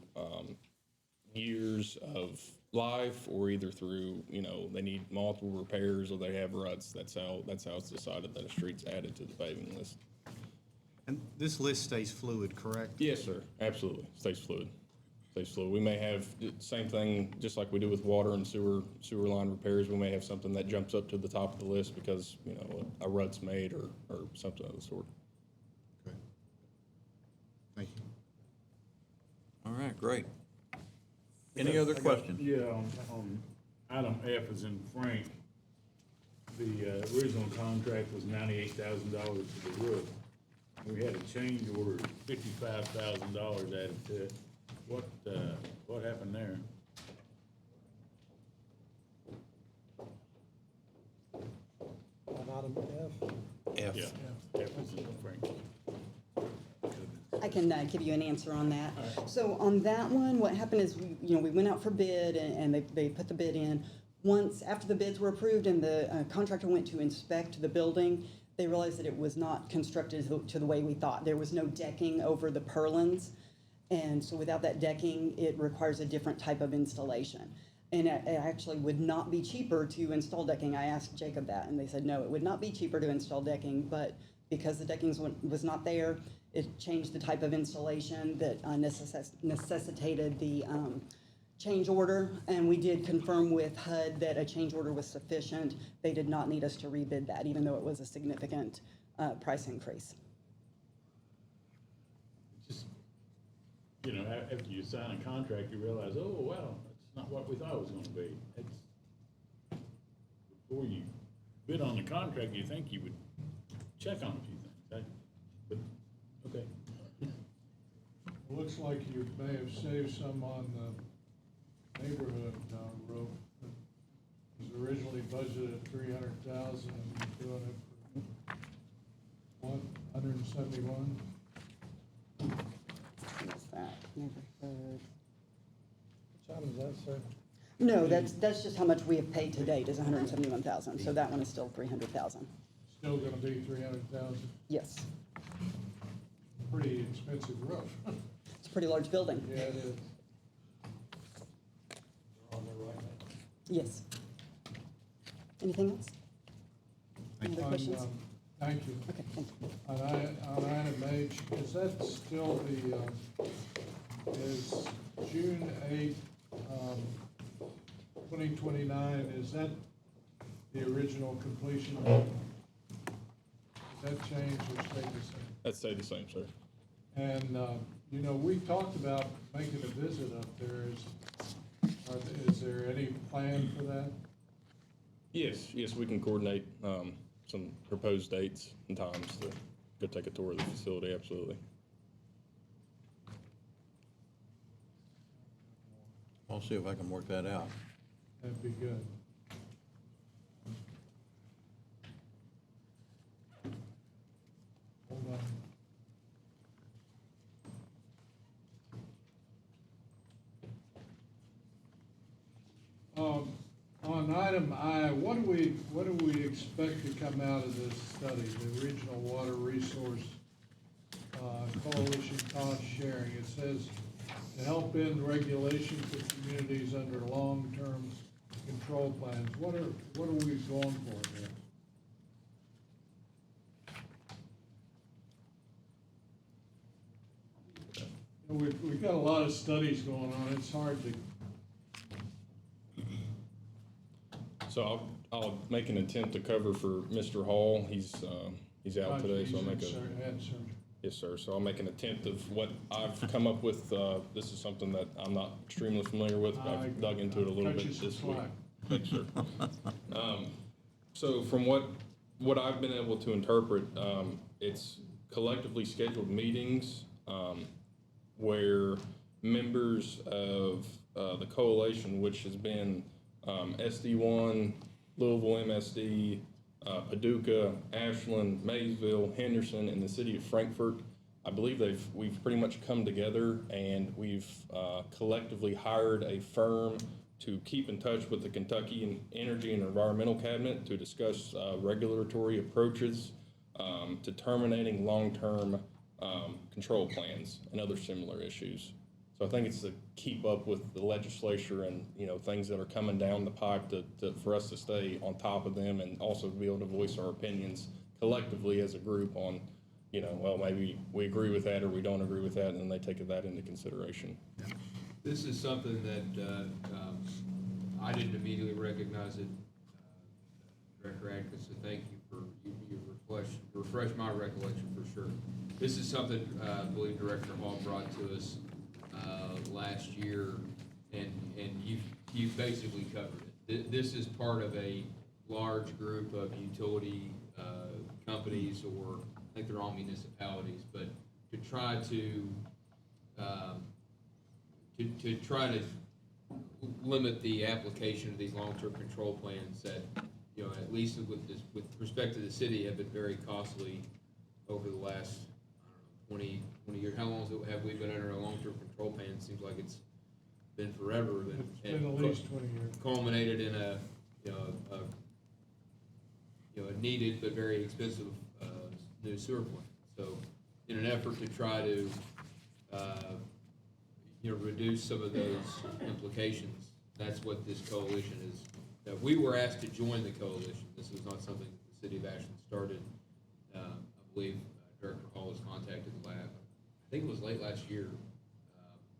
Speaker 17: years of life or either through, they need multiple repairs or they have ruts. That's how it's decided that a street's added to the paving list.
Speaker 2: And this list stays fluid, correct?
Speaker 17: Yes, sir. Absolutely. Stays fluid. We may have same thing, just like we do with water and sewer line repairs. We may have something that jumps up to the top of the list because, a rut's made or something of the sort.
Speaker 2: Okay. Thank you.
Speaker 3: All right, great. Any other questions?
Speaker 6: Yeah, on item F is in Frank. The original contract was $98,000 for the roof. We had a change order, $55,000 added to it. What happened there?
Speaker 8: On item F.
Speaker 3: F.
Speaker 6: Yeah, F is in Frank.
Speaker 18: I can give you an answer on that. So on that one, what happened is we went out for bid and they put the bid in. Once, after the bids were approved and the contractor went to inspect the building, they realized that it was not constructed to the way we thought. There was no decking over the purlins. And so without that decking, it requires a different type of installation. And it actually would not be cheaper to install decking. I asked Jacob that, and they said, no, it would not be cheaper to install decking, but because the decking was not there, it changed the type of installation that necessitated the change order. And we did confirm with HUD that a change order was sufficient. They did not need us to rebid that, even though it was a significant price increase.
Speaker 6: Just, after you sign a contract, you realize, oh, wow, that's not what we thought it was gonna be. Before you bid on the contract, you think you would check on a few things, right? But, okay.
Speaker 7: Looks like you may have saved some on the neighborhood roof. It was originally budgeted at $300,000 and you're doing it for $171,000.
Speaker 18: What's that? Neighborhood.
Speaker 8: Which item is that, sir?
Speaker 18: No, that's just how much we have paid to date is $171,000. So that one is still $300,000.
Speaker 7: Still gonna be $300,000.
Speaker 18: Yes.
Speaker 7: Pretty expensive roof.
Speaker 18: It's a pretty large building.
Speaker 7: Yeah, it is.
Speaker 18: Yes. Anything else? Any other questions?
Speaker 7: Thank you.
Speaker 18: Okay, thank you.
Speaker 7: On item H, is that still is June 8th, 2029, is that the original completion date? that changed or stayed the same?
Speaker 17: That stayed the same, sir.
Speaker 7: And, you know, we talked about making a visit up there. Is there any plan for that?
Speaker 17: Yes, we can coordinate some proposed dates and times to go take a tour of the facility, absolutely.
Speaker 3: I'll see if I can work that out.
Speaker 7: That'd be good. Hold on. On item I, what do we expect to come out of this study, the Regional Water Resource Coalition cost sharing? It says to help end regulation for communities under long-term control plans. What are we going for there? We've got a lot of studies going on. It's hard to.
Speaker 17: So I'll make an attempt to cover for Mr. Hall. He's out today, so I'll make a. Yes, sir. So I'll make an attempt of what I've come up with. This is something that I'm not extremely familiar with, but I've dug into it a little bit this week. Thanks, sir. So from what I've been able to interpret, it's collectively scheduled meetings where members of the coalition, which has been SD1, Louisville MSD, Paducah, Ashland, Maysville, Henderson, and the city of Frankfort. I believe we've pretty much come together and we've collectively hired a firm to keep in touch with the Kentucky Energy and Environmental Cabinet to discuss regulatory approaches to terminating long-term control plans and other similar issues. So I think it's to keep up with the legislature and, you know, things that are coming down the pipe for us to stay on top of them and also be able to voice our opinions collectively as a group on, you know, well, maybe we agree with that or we don't agree with that, and then they take that into consideration.
Speaker 11: This is something that I didn't immediately recognize it, Director Adkins, so thank you for your refresh my recollection for sure. This is something I believe Director Hall brought to us last year, and you've basically covered it. This is part of a large group of utility companies, or I think they're all municipalities, but to try to limit the application of these long-term control plans that, you know, at least with respect to the city, have been very costly over the last 20 years. How long have we been under a long-term control plan? It seems like it's been forever.
Speaker 7: It's been at least 20 years.
Speaker 11: Culminated in a needed but very expensive new sewer plant. So, in an effort to try to reduce some of those implications, that's what this coalition is. Now, we were asked to join the coalition. This was not something the city of Ashland started. I believe Director Hall was contacted I think it was late last year,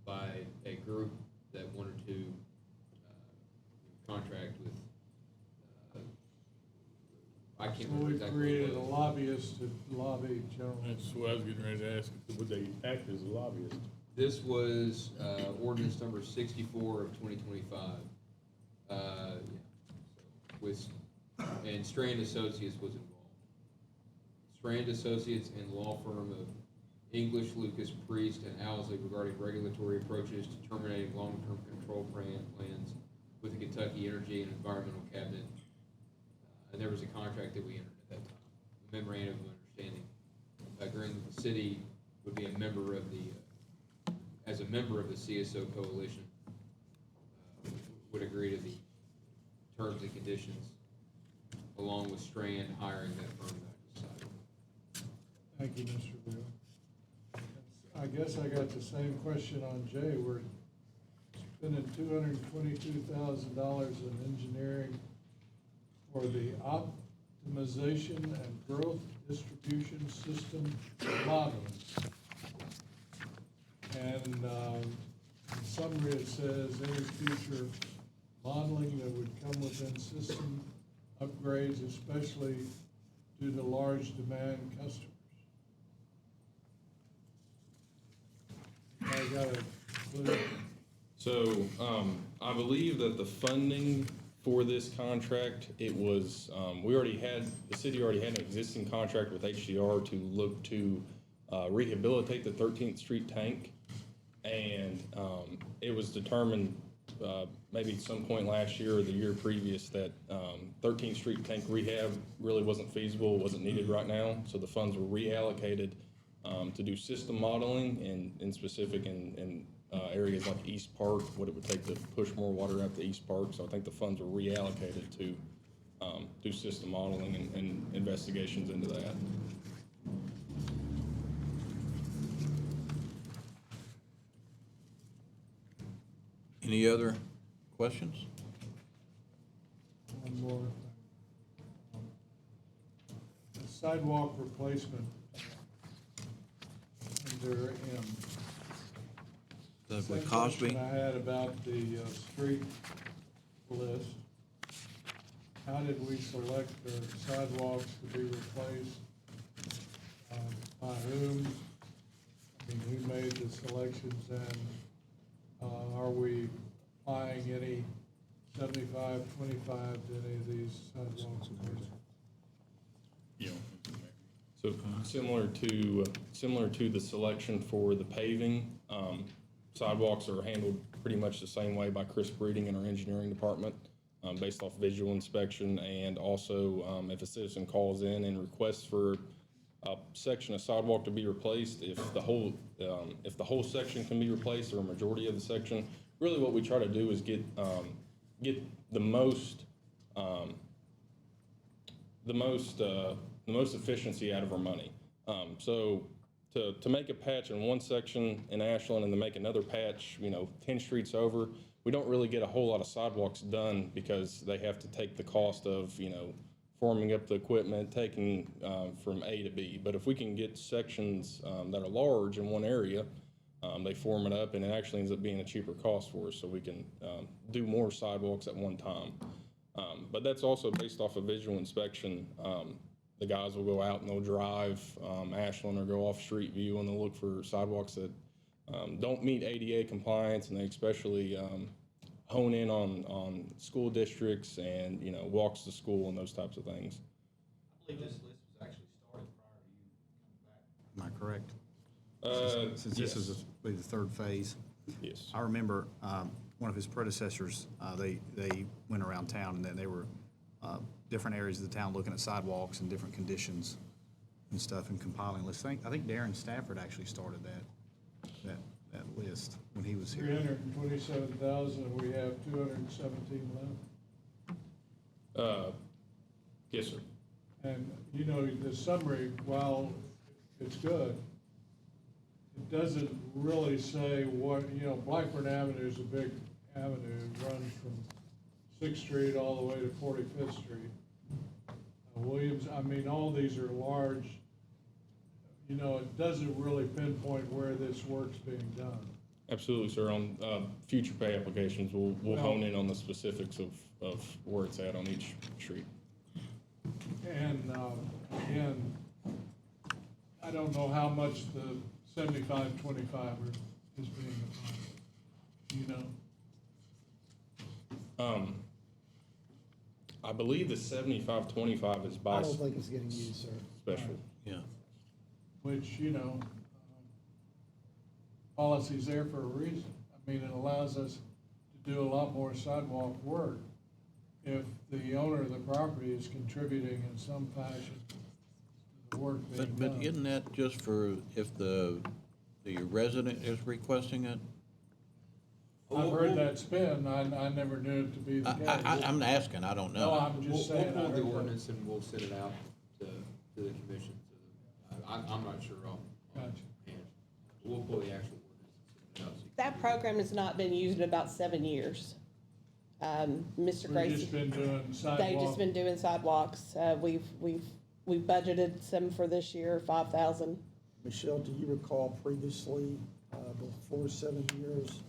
Speaker 11: by a group that wanted to contract with, I can't remember exactly.
Speaker 7: We created a lobbyist to lobby general.
Speaker 6: That's what I was getting ready to ask. Would they act as a lobbyist?
Speaker 11: This was ordinance number 64 of 2025. And Strand Associates was involved. Strand Associates and law firm of English, Lucas, Priest, and Owsley regarding regulatory approaches to terminating long-term control plans with the Kentucky Energy and Environmental Cabinet. And there was a contract that we entered at that time, a memorandum of understanding, agreeing that the city would be a member of as a member of the CSO coalition, would agree to the terms and conditions, along with Strand hiring that firm that I decided.
Speaker 7: Thank you, Mr. Bill. I guess I got the same question on Jay. We're spending $222,000 in engineering for the optimization and growth distribution system modeling. And in summary, it says any future modeling that would come within system upgrades, especially due to large demand customers. I got it clear.
Speaker 17: So, I believe that the funding for this contract, it was, the city already had an existing contract with HDR to look to rehabilitate the 13th Street tank. And it was determined, maybe at some point last year or the year previous, that 13th Street tank rehab really wasn't feasible, wasn't needed right now. So the funds were reallocated to do system modeling in specific in areas like East Park, what it would take to push more water out to East Park. So I think the funds were reallocated to do system modeling and investigations into that.
Speaker 3: Any other questions?
Speaker 7: One more thing. The sidewalk replacement under M.
Speaker 3: With
Speaker 7: Same
Speaker 3: Cosby?
Speaker 7: question I had about the street list. How did we select the sidewalks to be replaced? By whom? I mean, who made the selections, and are we applying any 75-25 to any of these sidewalks?
Speaker 17: Yeah. So similar to the selection for the paving, sidewalks are handled pretty much the same way by Chris Breeding in our engineering department, based off visual inspection, and also if a citizen calls in and requests for a section of sidewalk to be replaced, if the whole section can be replaced or a majority of the section, really what we try to do is get the most efficiency out of our money. So to make a patch in one section in Ashland and to make another patch, 10 streets over, we don't really get a whole lot of sidewalks done because they have to take the cost of, forming up the equipment, taking from A to B. But if we can get sections that are large in one area, they form it up, and it actually ends up being a cheaper cost for us, so we can do more sidewalks at one time. But that's also based off of visual inspection. The guys will go out and they'll drive Ashland or go off Street View, and they'll look for sidewalks that don't meet ADA compliance, and they especially hone in on school districts and, walks to school and those types of things.
Speaker 2: I believe this list was actually started prior to you coming back. Am I correct? Since this is the third phase.
Speaker 17: Yes.
Speaker 2: I remember one of his predecessors, they went around town, and then they were different areas of the town looking at sidewalks and different conditions and stuff and compiling lists. I think Darren Stafford actually started that list when he was here.
Speaker 7: 327,000, and we have 217 left.
Speaker 17: Yes, sir.
Speaker 7: And, the summary, while it's good, it doesn't really say what, Blackburn Avenue is a big avenue. It runs from 6th Street all the way to 45th Street. Williams, all these are large. It doesn't really pinpoint where this work's being done.
Speaker 17: Absolutely, sir. On future pay applications, we'll hone in on the specifics of where it's at on each street.
Speaker 7: And again, I don't know how much the 75-25 is being applied.
Speaker 17: I believe the 75-25 is by
Speaker 8: I don't think it's getting used, sir.
Speaker 17: special.
Speaker 3: Yeah.
Speaker 7: Which, policy's there for a reason. It allows us to do a lot more sidewalk work if the owner of the property is contributing in some fashion to the work being done.
Speaker 3: But isn't that just for if the resident is requesting it?
Speaker 7: I've heard that spin. I never knew it to be the case.
Speaker 3: I'm asking, I don't know.
Speaker 7: No, I'm just saying.
Speaker 11: We'll
Speaker 7: I
Speaker 11: pull the
Speaker 7: heard that.
Speaker 11: ordinance and we'll send it out to the commission. I'm not sure on
Speaker 7: Gotcha.
Speaker 11: hand. We'll pull the actual ordinance and send it out.
Speaker 9: That program has not been used in about 7 years. Mr.
Speaker 7: We've
Speaker 9: Gracie,
Speaker 7: just been doing sidewalk.
Speaker 9: they've just been doing sidewalks. We've budgeted some for this year, 5,000.
Speaker 8: Michelle, do you recall previously, before 7 years?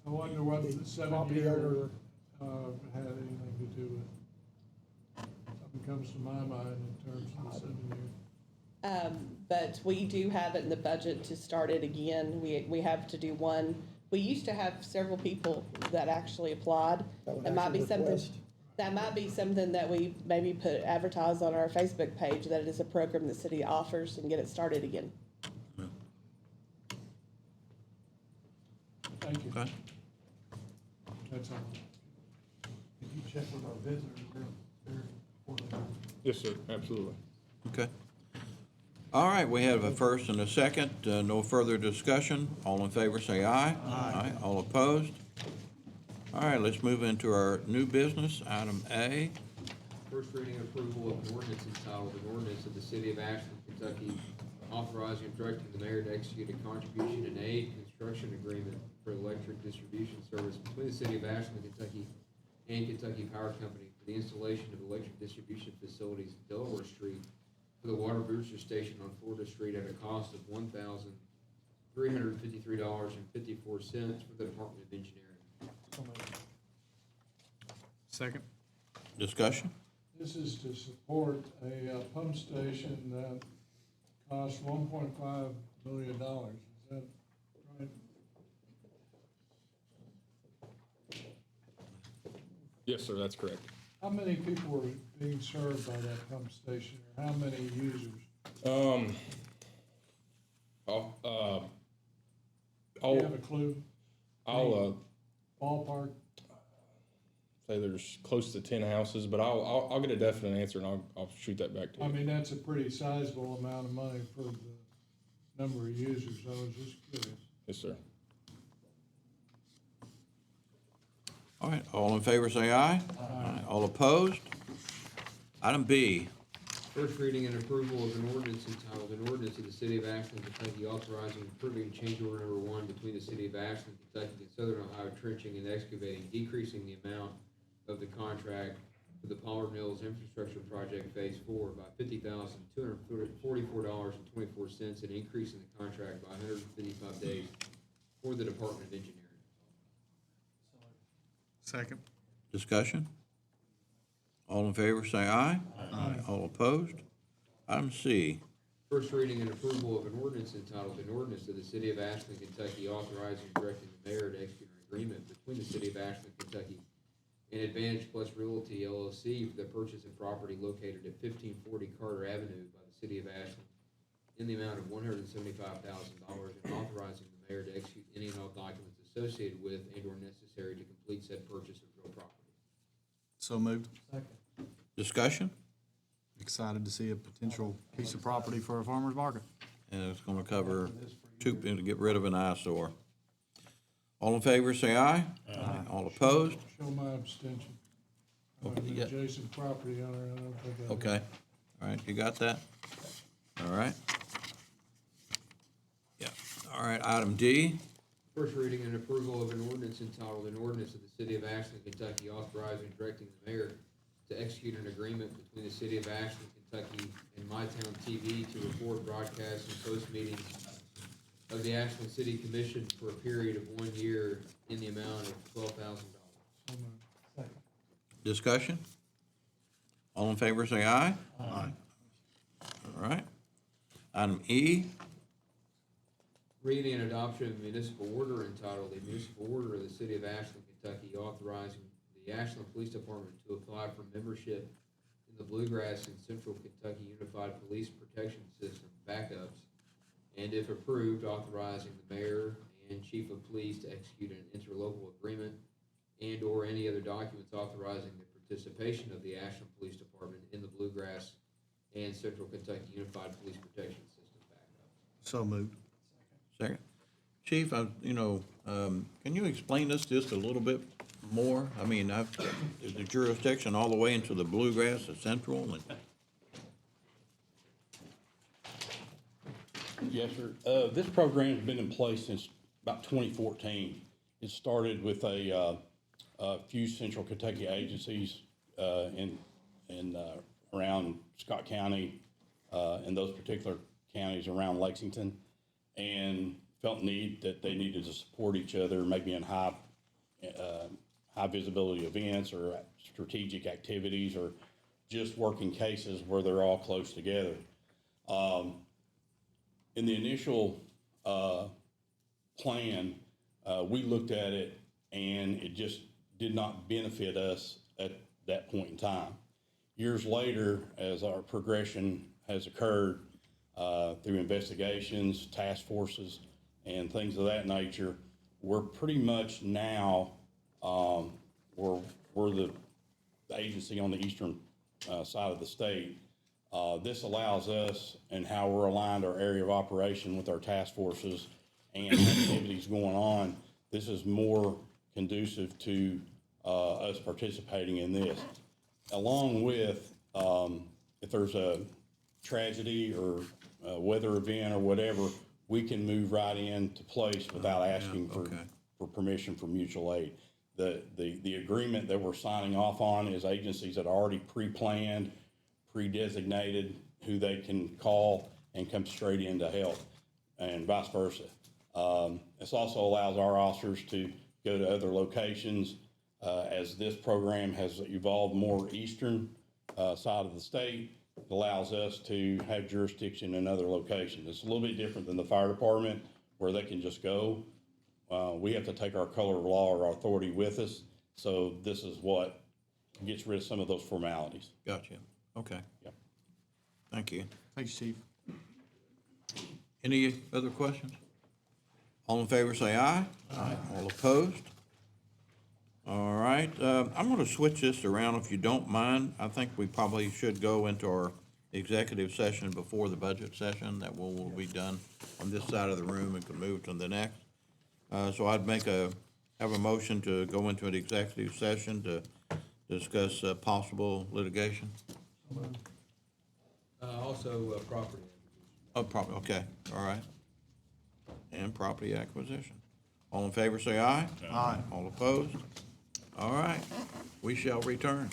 Speaker 7: I wonder what the
Speaker 8: property
Speaker 7: 7-year
Speaker 8: owner
Speaker 7: had anything to do with. Nothing comes to my mind in terms of the 7 years.
Speaker 9: But we do have it in the budget to start it again. We have to do one. We used to have several people that actually applied. That might be something, that might be something that we maybe advertise on our Facebook page, that it is a program the city offers, and get it started again.
Speaker 7: Thank you.
Speaker 3: Okay.
Speaker 7: That's all. Did you check with our visitors?
Speaker 17: Yes, sir, absolutely.
Speaker 3: Okay. All right, we have a first and a second. No further discussion. All in favor, say aye. Aye. All opposed? All right, let's move into our new business, item A.
Speaker 11: First reading and approval of an ordinance entitled, an ordinance of the city of Ashland, Kentucky, authorizing and directing the mayor to execute a contribution and aid construction agreement for electric distribution service between the city of Ashland, Kentucky and Kentucky Power Company for the installation of electric distribution facilities at Delaware Street for the water booster station on Florida Street at a cost of $1,353.54 for the Department of Engineering.
Speaker 2: Second.
Speaker 3: Discussion?
Speaker 7: This is to support a pump station that costs $1.5 million. Is that right?
Speaker 17: Yes, sir, that's correct.
Speaker 7: How many people are being served by that pump station, or how many users?
Speaker 17: I'll,
Speaker 7: Do you have a clue?
Speaker 17: I'll,
Speaker 7: Ballpark?
Speaker 17: say there's close to 10 houses, but I'll get a definite answer and I'll shoot that back to you.
Speaker 7: I mean, that's a pretty sizable amount of money for the number of users. I was just curious.
Speaker 17: Yes, sir.
Speaker 3: All right, all in favor, say aye. Aye. All opposed? Item B.
Speaker 11: First reading and approval of an ordinance entitled, an ordinance of the city of Ashland, Kentucky, authorizing and approving change order number 1 between the city of Ashland, Kentucky and Southern Ohio Trenching and Excavating, decreasing the amount of the contract for the Pollard Mills Infrastructure Project Phase 4 by $50,244.24 and increasing the contract by 155 days for the Department of Engineering.
Speaker 2: Second.
Speaker 3: Discussion? All in favor, say aye. Aye. All opposed? Item C.
Speaker 11: First reading and approval of an ordinance entitled, an ordinance of the city of Ashland, Kentucky, authorizing and directing the mayor to execute an agreement between the city of Ashland, Kentucky and Advantage Plus Realty LLC for the purchase of property located at 1540 Carter Avenue by the city of Ashland in the amount of $175,000 and authorizing the mayor to execute any and all documents associated with and/or necessary to complete said purchase of real property.
Speaker 2: So moved.
Speaker 7: Second.
Speaker 3: Discussion?
Speaker 2: Excited to see a potential piece of property for a farmer's market.
Speaker 3: And it's gonna cover to get rid of an eyesore. All in favor, say aye. Aye. All opposed?
Speaker 7: Show my abstention. I'm
Speaker 3: Okay,
Speaker 7: an
Speaker 3: yeah.
Speaker 7: adjacent property owner. I don't think I.
Speaker 3: Okay. All right, you got that? All right. Yeah. All right, item D.
Speaker 11: First reading and approval of an ordinance entitled, an ordinance of the city of Ashland, Kentucky, authorizing and directing the mayor to execute an agreement between the city of Ashland, Kentucky and MyTown TV to record, broadcast, and post meetings of the Ashland City Commission for a period of 1 year in the amount of $12,000.
Speaker 7: So moved. Second.
Speaker 3: Discussion? All in favor, say aye. Aye. All right. Item E.
Speaker 11: Reading and adoption of a municipal order entitled, a municipal order of the city of Ashland, Kentucky, authorizing the Ashland Police Department to apply for membership in the Bluegrass and Central Kentucky Unified Police Protection System backups, and if approved, authorizing the mayor and chief of police to execute an interlocal agreement and/or any other documents authorizing the participation of the Ashland Police Department in the Bluegrass and Central Kentucky Unified Police Protection System backups.
Speaker 2: So moved.
Speaker 3: Second. Chief, can you explain this just a little bit more? I mean, is the jurisdiction all the way into the Bluegrass, the Central? And
Speaker 19: Yes, sir. This program has been in place since about 2014. It started with a few Central Kentucky agencies in around Scott County and those particular counties around Lexington, and felt need that they needed to support each other, maybe in high visibility events or strategic activities, or just working cases where they're all close together. In the initial plan, we looked at it and it just did not benefit us at that point in time. Years later, as our progression has occurred through investigations, task forces, and things of that nature, we're pretty much now, we're the agency on the eastern side of the state. This allows us and how we're aligned our area of operation with our task forces and activities going on. This is more conducive to us participating in this. Along with, if there's a tragedy or a weather event or whatever, we can move right into place without asking for permission for mutual aid. The agreement that we're signing off on is agencies that already pre-planned, pre-designated who they can call and come straight in to help, and vice versa. This also allows our officers to go to other locations. As this program has evolved more eastern side of the state, it allows us to have jurisdiction in other locations. It's a little bit different than the fire department where they can just go. We have to take our color of law or our authority with us. So this is what gets rid of some of those formalities.
Speaker 3: Gotcha. Okay.
Speaker 19: Yep.
Speaker 3: Thank you.
Speaker 2: Thanks, Chief.
Speaker 3: Any other questions? All in favor, say aye. Aye. All opposed? All right, I'm gonna switch this around if you don't mind. I think we probably should go into our executive session before the budget session. That will be done on this side of the room and can move to the next. So I'd have a motion to go into an executive session to discuss possible litigation.
Speaker 11: Also, property.
Speaker 3: Oh, property, okay, all right. And property acquisition. All in favor, say aye.
Speaker 2: Aye.
Speaker 3: All opposed? All right, we shall return.